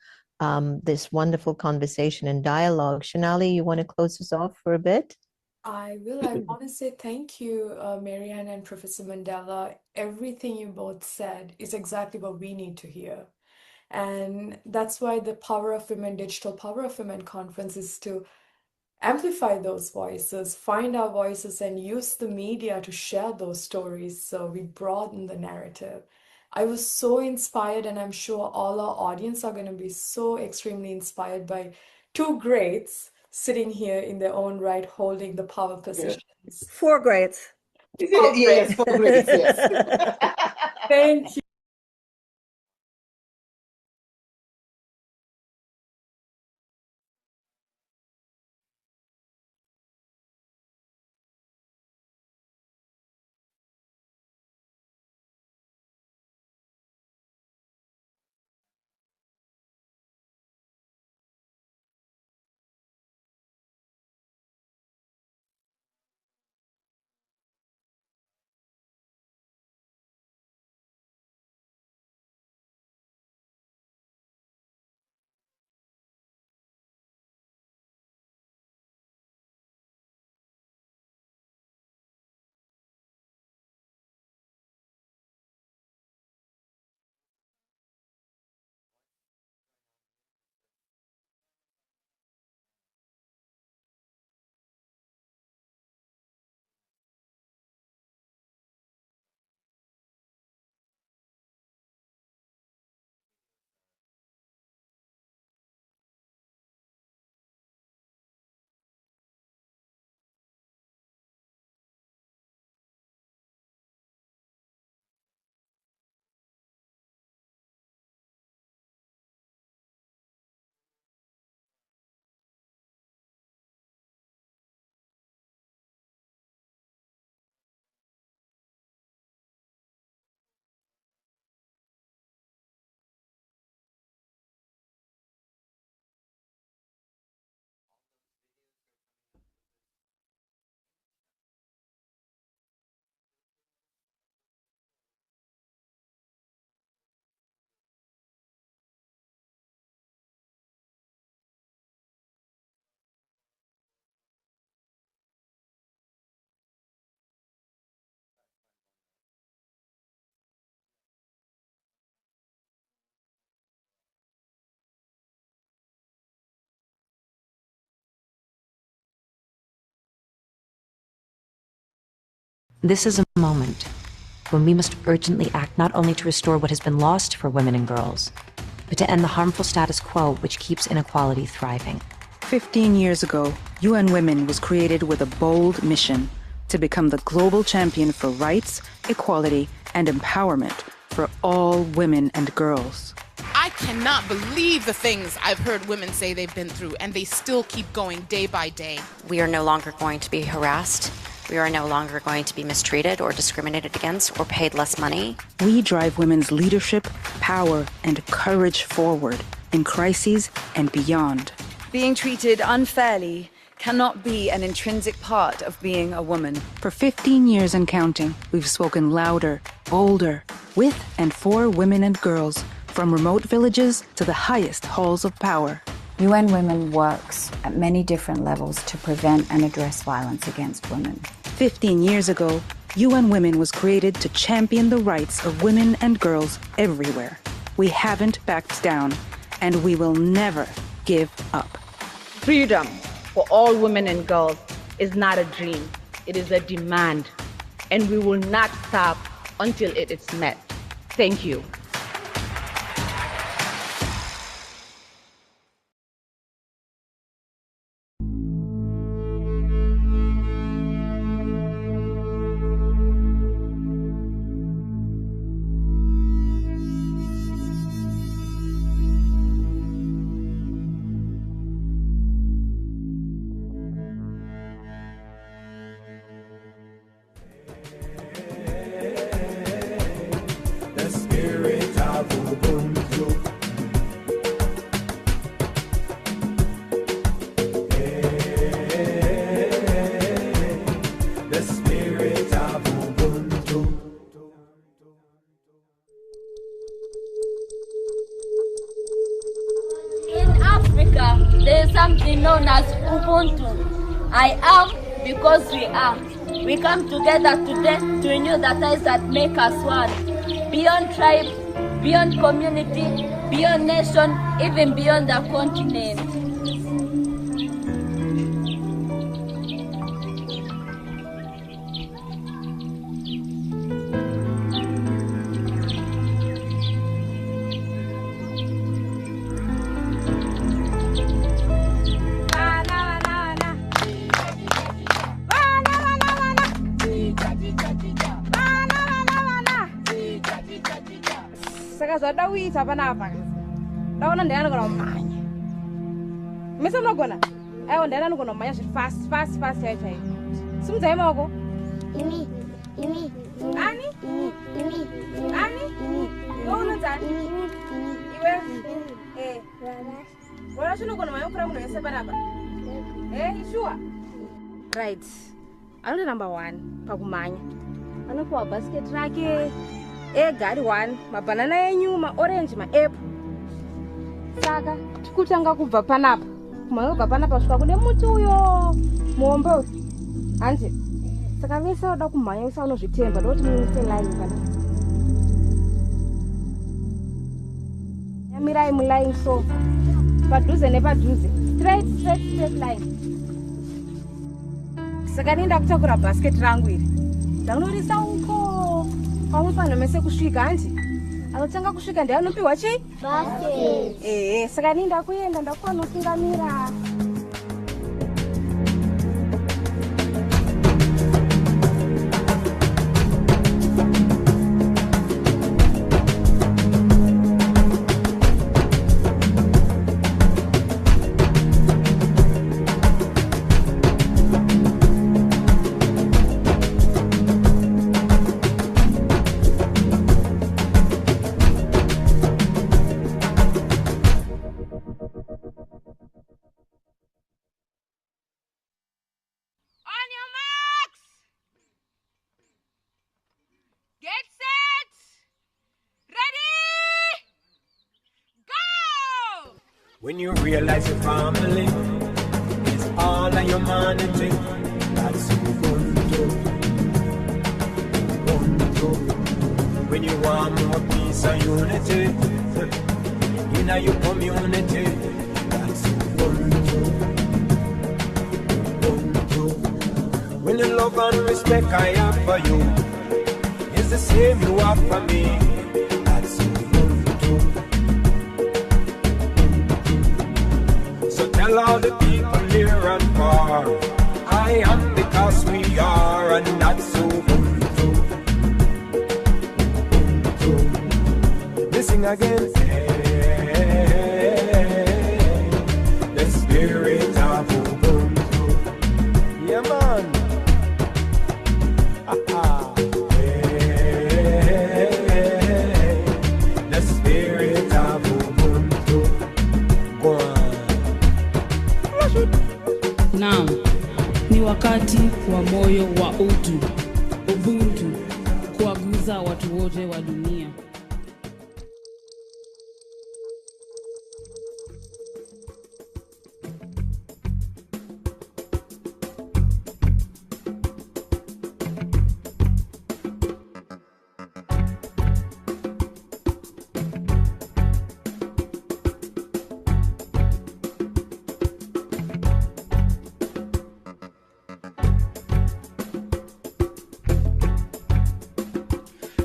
this wonderful conversation and dialogue. Shanali, you want to close us off for a bit? I will. I want to say thank you, Marianne and Professor Mandela. Everything you both said is exactly what we need to hear. And that's why the Power of Women, Digital Power of Women conference is to amplify those voices, find our voices, and use the media to share those stories so we broaden the narrative. I was so inspired, and I'm sure all our audience are going to be so extremely inspired by two greats sitting here in their own right, holding the power positions. 4 greats. Yes, 4 greats, yes. Thank you. This is a moment when we must urgently act not only to restore what has been lost for women and girls, but to end the harmful status quo which keeps inequality thriving. 15 years ago, UN Women was created with a bold mission to become the global champion for rights, equality, and empowerment for all women and girls. I cannot believe the things I've heard women say they've been through, and they still keep going day by day. We are no longer going to be harassed. We are no longer going to be mistreated or discriminated against or paid less money. We drive women's leadership, power, and courage forward in crises and beyond. Being treated unfairly cannot be an intrinsic part of being a woman. For 15 years and counting, we've spoken louder, bolder, with and for women and girls, from remote villages to the highest halls of power. UN Women works at many different levels to prevent and address violence against women. 15 years ago, UN Women was created to champion the rights of women and girls everywhere. We haven't backed down, and we will never give up. Freedom for all women and girls is not a dream, it is a demand, and we will not stop until it is met. Thank you. There's something known as Ubuntu. I am because we are. We come together today to renew the ties that make us one. Beyond tribe, beyond community, beyond nation, even beyond the continent. Dawisa panapa ndaona ndiyani kuna manya mise mnogona ayo ndiyani kuna manya fast chai simudzaye maoko imi ani unonzani iwe wala chinogona manya kura munhu wese panapa sure right anoti number 1 pakumanya anopiwa basket rake egari 1 mabanana enyu maorange maapple saka tikutanga kubva panapa kumanya kubva panapa kusvika kune muti uyo muombe uyu hanzi saka vese vada kumhanya usa unozvitemba ndoti muise line panapa yamirai muline so padhuze nepadhuze straight line saka ndinda kutakura basket rangu iri ndanorisa uko pamufanira mese kusvika hanzi anotanga kusvika ndiye anopiwa chii basket saka ndinda kuenda ndakunotungamira When you realize your family is all of humanity, that's Ubuntu. When you want more peace and unity in your community, that's Ubuntu. When you love and respect I have for you is the same you have for me. That's Ubuntu. So tell all the people near and far, I am because we are, and that's Ubuntu. Ubuntu. Listen again. The spirit of Ubuntu. Yeah, man. The spirit of Ubuntu. Go on. Naam, ni wakati wa moyo wa utu, Ubuntu, kuwaguza watu wote wa dunia.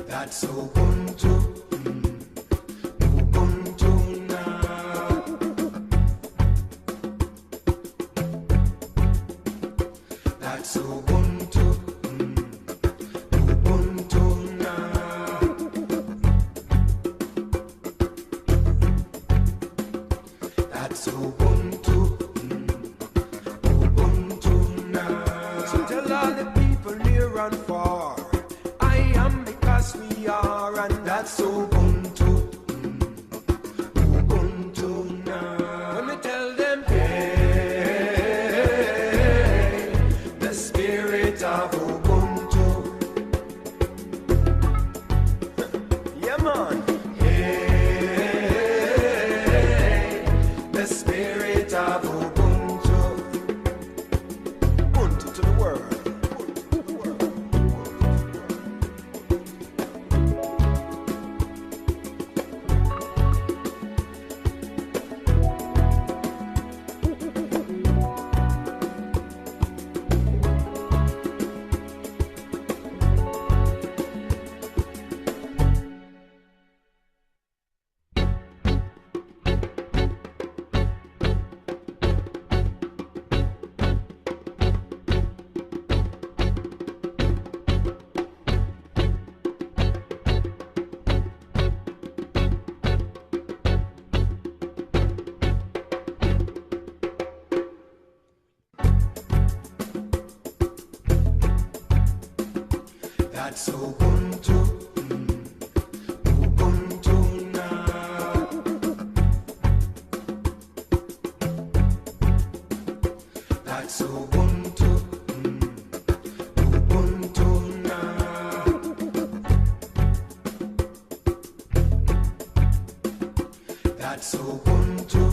That's Ubuntu. Ubuntu now. That's Ubuntu. Ubuntu now. That's Ubuntu. Ubuntu now. So tell all the people near and far, I am because we are, and that's Ubuntu. Ubuntu now. Let me tell them, hey, the spirit of Ubuntu. Yeah, man. Hey, the spirit of Ubuntu. Ubuntu to the world. That's Ubuntu. Ubuntu now. That's Ubuntu. Ubuntu now. That's Ubuntu.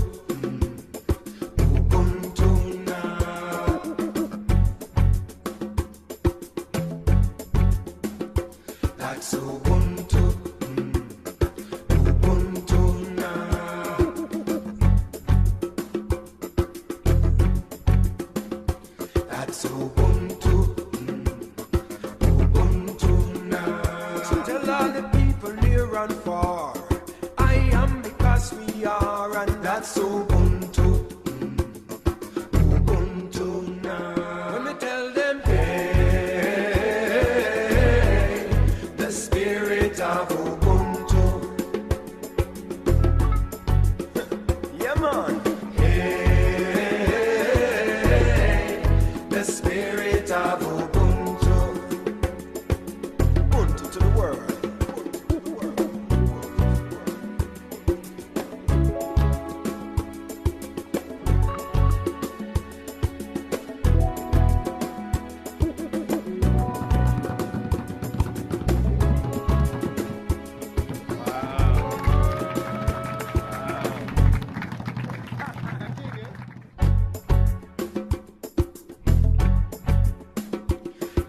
Ubuntu now. That's Ubuntu. Ubuntu now. That's Ubuntu. Ubuntu now. So tell all the people near and far, I am because we are, and that's Ubuntu. Ubuntu now. Let me tell them, hey, the spirit of Ubuntu. Yeah, man. Hey, the spirit of Ubuntu. Ubuntu to the world.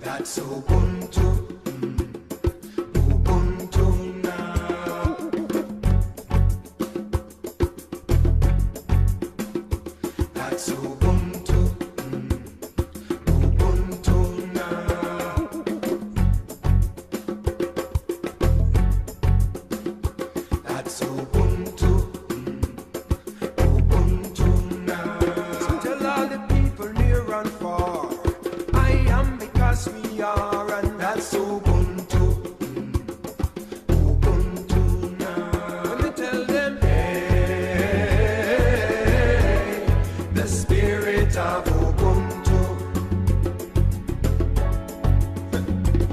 That's Ubuntu. Ubuntu now. That's Ubuntu. Ubuntu now. spirit of Ubuntu.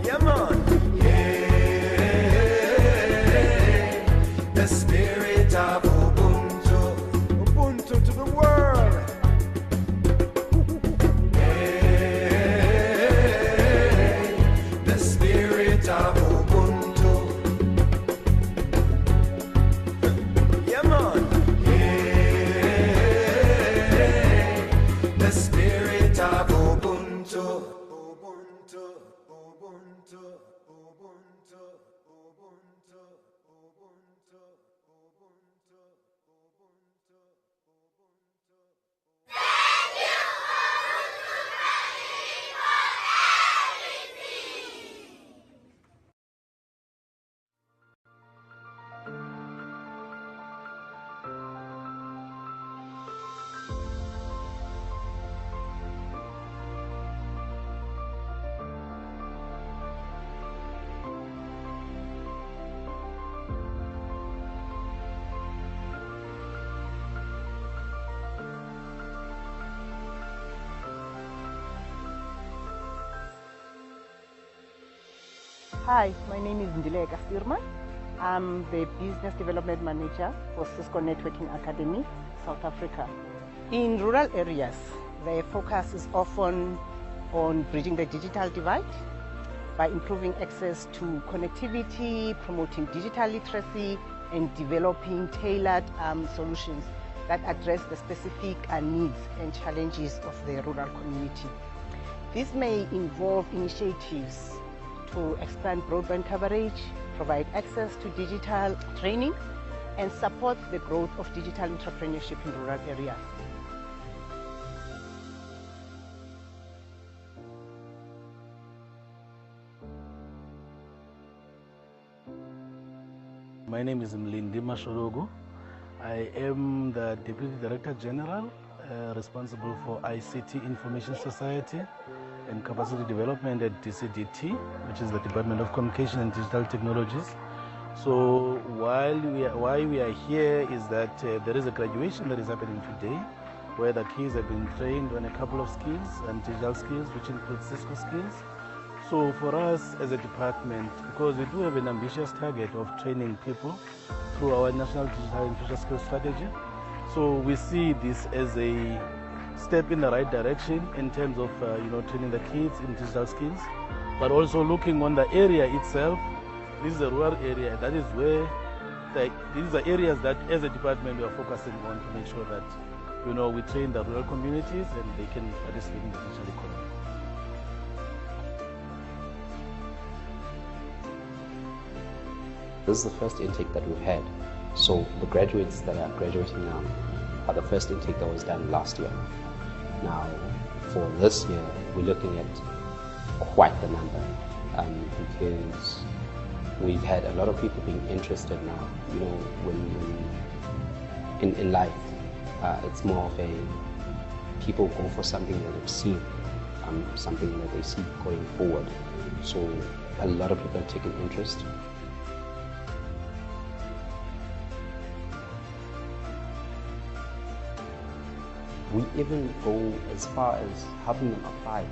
Yeah, man. Yeah, the spirit of Ubuntu. Ubuntu to the world. Yeah, the spirit of Ubuntu. Yeah, man. Yeah, the spirit of Ubuntu. Ubuntu, Ubuntu, Ubuntu, Ubuntu, Ubuntu, Hi, my name is Ndile Kastirma. I'm the Business Development Manager for Cisco Networking Academy, South Africa. In rural areas, the focus is often on bridging the digital divide by improving access to connectivity, promoting digital literacy, and developing tailored solutions that address the specific needs and challenges of the rural community. This may involve initiatives to expand broadband coverage, provide access to digital training, and support the growth of digital entrepreneurship in rural areas. My name is Mlindima Shorogo. I am the Deputy Director General responsible for ICT Information Society and Capacity Development at DCDT, which is the Department of Communication and Digital Technologies. So why we are here is that there is a graduation that is happening today where the kids have been trained on a couple of skills and digital skills, which include Cisco skills. So for us as a department, because we do have an ambitious target of training people through our National Digital and Future Skills Strategy, so we see this as a step in the right direction in terms of training the kids in digital skills, but also looking on the area itself. This is a rural area. That is where these are areas that as a department we are focusing on to make sure that we train the rural communities and they can participate in the digital economy. This is the first intake that we've had. So the graduates that are graduating now are the first intake that was done last year. Now, for this year, we're looking at quite the number because we've had a lot of people being interested now. When in life, it's more of a people go for something that they've seen, something that they see going forward. So a lot of people are taking interest. We even go as far as helping them apply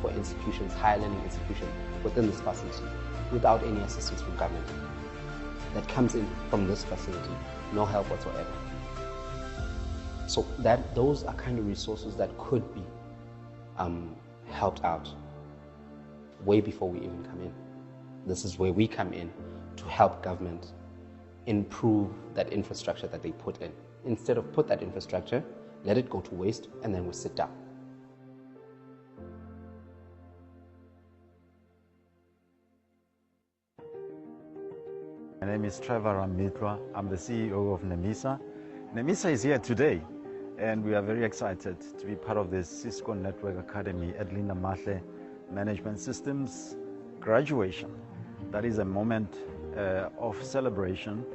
for institutions, higher learning institutions within this facility without any assistance from government. That comes in from this facility, no help whatsoever. So those are kind of resources that could be helped out way before we even come in. This is where we come in to help government improve that infrastructure that they put in. Instead of put that infrastructure, let it go to waste, and then we sit down. My name is Trevor Ramitra. I'm the CEO of NEMISA. NEMISA is here today, and we are very excited to be part of this Cisco Network Academy at Linda Mahle Management Systems graduation. That is a moment of celebration.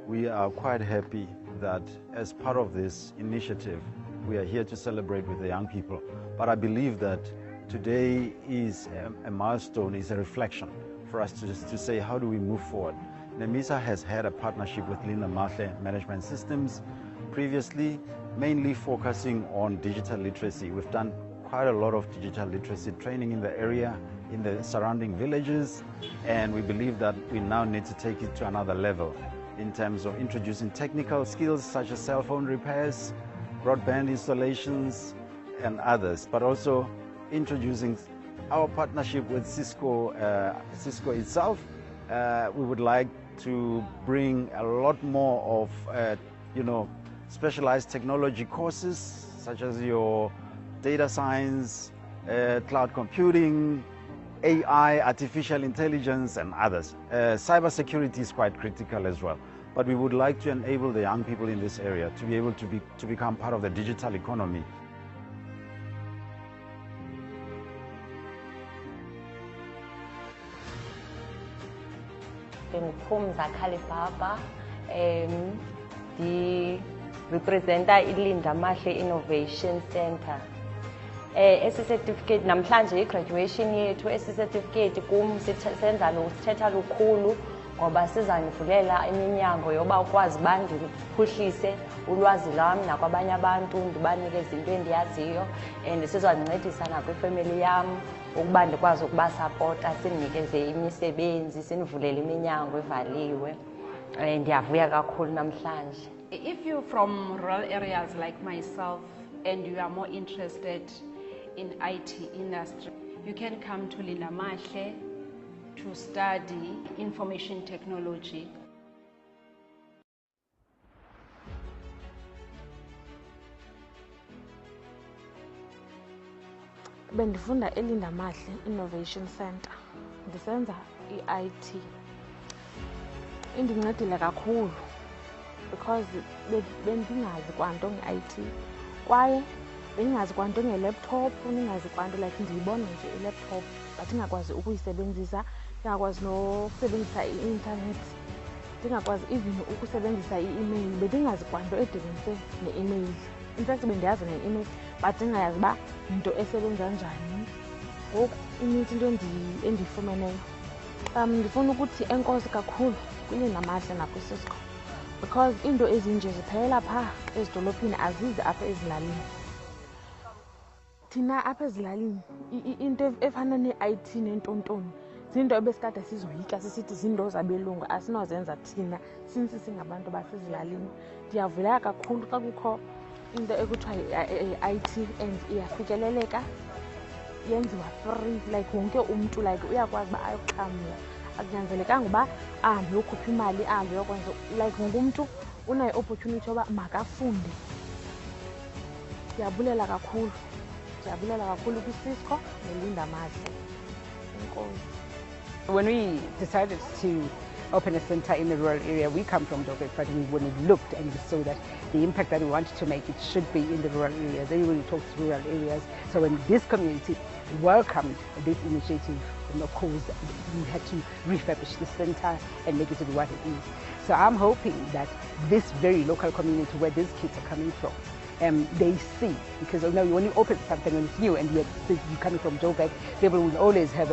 We are quite happy that as part of this initiative, we are here to celebrate with the young people. But I believe that today is a milestone, is a reflection for us to say, how do we move forward? NEMISA has had a partnership with Linda Mahle Management Systems previously, mainly focusing on digital literacy. We've done quite a lot of digital literacy training in the area, in the surrounding villages, and we believe that we now need to take it to another level in terms of introducing technical skills such as cell phone repairs, broadband installations, and others, but also introducing our partnership with Cisco itself. We would like to bring a lot more of specialized technology courses such as your data science, cloud computing, AI, artificial intelligence, and others. Cybersecurity is quite critical as well. But we would like to enable the young people in this area to be able to become part of the digital economy. Ngumphumza Khalifaba, representa iLinda Mahle Innovation Center. Esi certificate namhlanje i-graduation yethu esi certificate kum senza sithetha lukhulu ngoba sizanivulela iminyango yoba ukwazi uba ndiphuhlise ulwazi lwam nakwabanye abantu ndibanikeze into endiyaziyo and sizandincedisa nakwifemeli yam ukuba ndikwazi ukubasapota sindinikeze imisebenzi sinivulele iminyango evaliwe. Ndiyavuya kakhulu namhlanje. If you're from rural areas like myself and you are more interested in IT industry, you can come to Linda Mahle to study information technology. Bendifunda eLinda Mahle Innovation Center. Ndisenza i-IT. Indincedile kakhulu because bendingazi kwanto nge-IT kwaye bendingazi kwanto nge-laptop, ndingazi kwanto like ndiyibona nje i-laptop but ndingakwazi ukuyisebenzisa, ndingakwazi nokusebenzisa i-internet, ndingakwazi even ukusebenzisa i-email. Bendingazi kwanto edibenise ne-email. In fact bendiyazi ne-email but ndingayazi uba into esebenza njani. Ngoku inintsi into endiyifumeneyo. Ndifuna ukuthi enkosi kakhulu kwiLinda Mahle nakwiCisco because into ezinje ziphelela phaa ezidolophini azizi apha ezilalini. Thina apha ezilalini into efana ne-IT nentontoni zinto ebesikade sizoyika sisithi zinto zabelungu asinozenza thina since singabantu basezilalini. Ndiyavuyela kakhulu xa kukho into ekuthiwa i-IT and iyafikeleleka, yenziwa free like wonke umntu like uyakwazi uba ayoxhamla. Akunyanzelekanga uba ahambe uyokhupha imali ahambe uyokwenza like wonke umntu unayo i-opportunity yoba makafunde. Ndiyabulela kakhulu kwiCisco neLinda Mahle. Enkosi. When we decided to open a center in the rural area, we come from Joburg, but when we looked and we saw that the impact that we wanted to make, it should be in the rural areas. Everybody talks rural areas. So when this community welcomed this initiative, and of course, we had to refurbish the center and make it to what it is. So I'm hoping that this very local community where these kids are coming from, they see, because when you open something when it's new and you're coming from Joburg, people will always have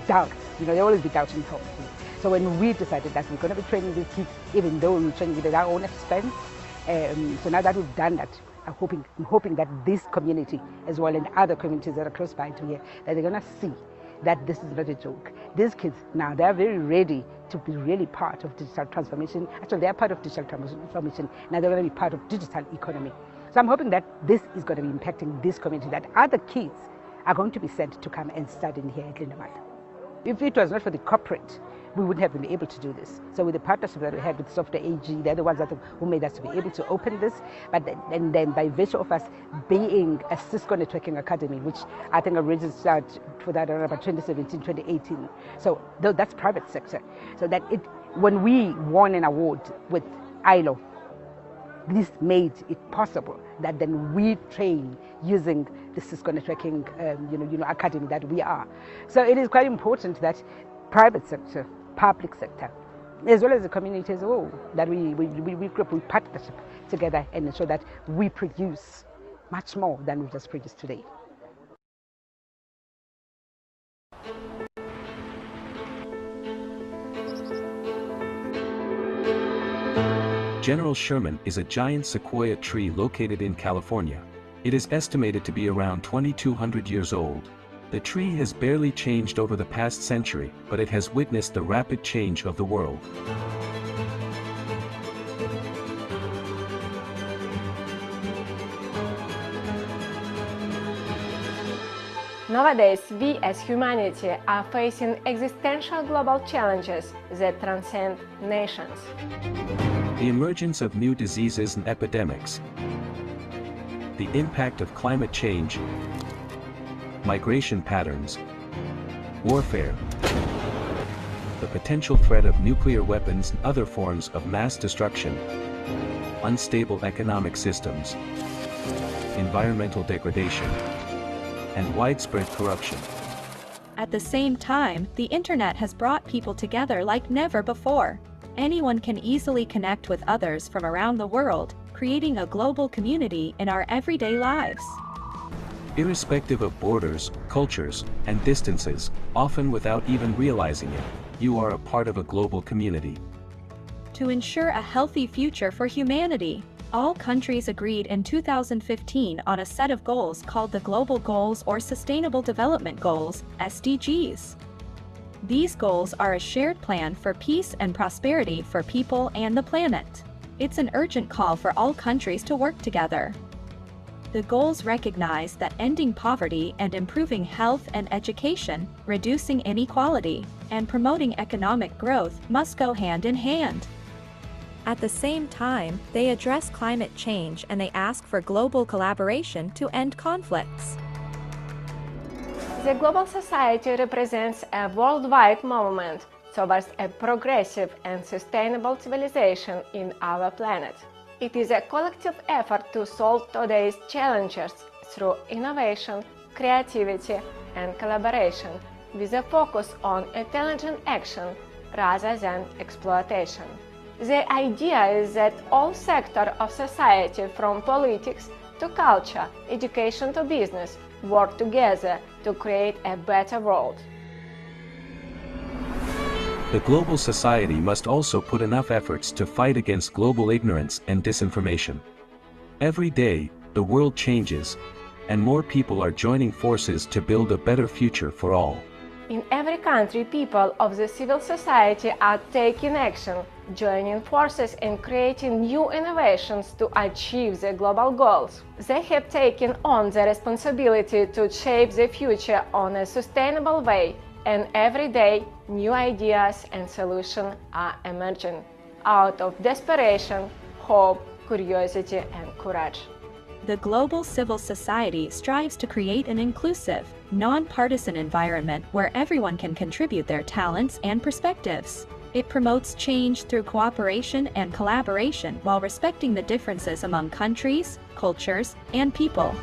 doubts. They always be doubting hope. So when we decided that we're going to be training these kids, even though we're training at our own expense, so now that we've done that, I'm hoping that this community as well and other communities that are close by to here, that they're going to see that this is not a joke. These kids now, they're very ready to be really part of digital transformation. Actually, they're part of digital transformation. Now they're going to be part of digital economy. So I'm hoping that this is going to be impacting this community, that other kids are going to be sent to come and study in here at Linda Mahle. If it was not for the corporate, we wouldn't have been able to do this. So with the partnership that we had with Software AG, they're the ones who made us to be able to open this. But then by virtue of us being a Cisco Networking Academy, which I think I registered for that around about 2017, 2018. So that's private sector. So that when we won an award with ILO, this made it possible that then we train using the Cisco Networking Academy that we are. So it is quite important that private sector, public sector, as well as the community as a whole, that we partner together and ensure that we produce much more than we just produced today. General Sherman is a giant sequoia tree located in California. It is estimated to be around 2,200 years old. The tree has barely changed over the past century, but it has witnessed the rapid change of the world. Nowadays, we as humanity are facing existential global challenges that transcend nations. The emergence of new diseases and epidemics, the impact of climate change, migration patterns, warfare, the potential threat of nuclear weapons and other forms of mass destruction, unstable economic systems, environmental degradation, and widespread corruption. At the same time, the internet has brought people together like never before. Anyone can easily connect with others from around the world, creating a global community in our everyday lives. Irrespective of borders, cultures, and distances, often without even realizing it, you are a part of a global community. To ensure a healthy future for humanity, all countries agreed in 2015 on a set of goals called the Global Goals or Sustainable Development Goals, SDGs. These goals are a shared plan for peace and prosperity for people and the planet. It's an urgent call for all countries to work together. The goals recognize that ending poverty and improving health and education, reducing inequality, and promoting economic growth must go hand in hand. At the same time, they address climate change and they ask for global collaboration to end conflicts. The global society represents a worldwide movement towards a progressive and sustainable civilization in our planet. It is a collective effort to solve today's challenges through innovation, creativity, and collaboration, with a focus on intelligent action rather than exploitation. The idea is that all sectors of society, from politics to culture, education to business, work together to create a better world. The global society must also put enough efforts to fight against global ignorance and disinformation. Every day, the world changes, and more people are joining forces to build a better future for all. In every country, people of the civil society are taking action, joining forces and creating new innovations to achieve the global goals. They have taken on the responsibility to shape the future on a sustainable way, and every day new ideas and solutions are emerging out of desperation, hope, curiosity, and courage. The global civil society strives to create an inclusive, non-partisan environment where everyone can contribute their talents and perspectives. It promotes change through cooperation and collaboration while respecting the differences among countries, cultures, and people.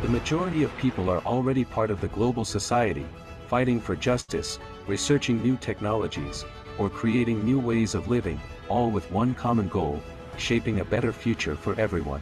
The majority of people are already part of the global society, fighting for justice, researching new technologies, or creating new ways of living, all with one common goal: shaping a better future for everyone.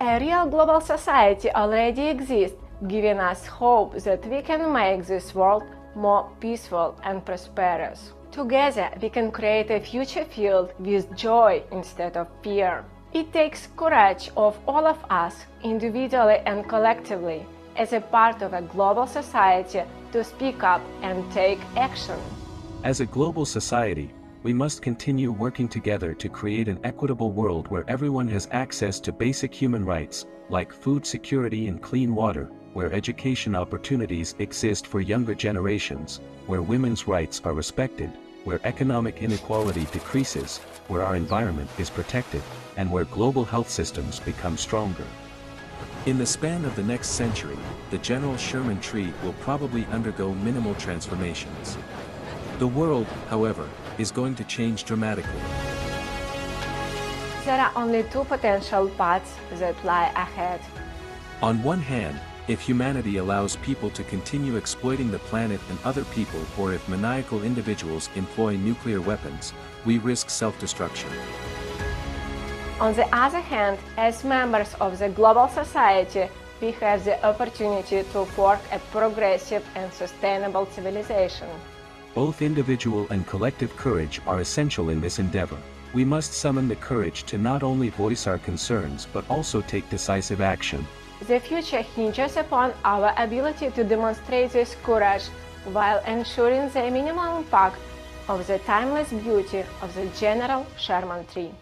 A real global society already exists, giving us hope that we can make this world more peaceful and prosperous. Together, we can create a future filled with joy instead of fear. It takes courage of all of us, individually and collectively, as a part of a global society, to speak up and take action. As a global society, we must continue working together to create an equitable world where everyone has access to basic human rights, like food security and clean water, where education opportunities exist for younger generations, where women's rights are respected, where economic inequality decreases, where our environment is protected, and where global health systems become stronger. In the span of the next century, the General Sherman tree will probably undergo minimal transformations. The world, however, is going to change dramatically. There are only two potential paths that lie ahead. On one hand, if humanity allows people to continue exploiting the planet and other people, or if maniacal individuals employ nuclear weapons, we risk self-destruction. On the other hand, as members of the global society, we have the opportunity to forge a progressive and sustainable civilization. Both individual and collective courage are essential in this endeavor. We must summon the courage to not only voice our concerns but also take decisive action. The future hinges upon our ability to demonstrate this courage while ensuring the minimal impact of the timeless beauty of the General Sherman tree.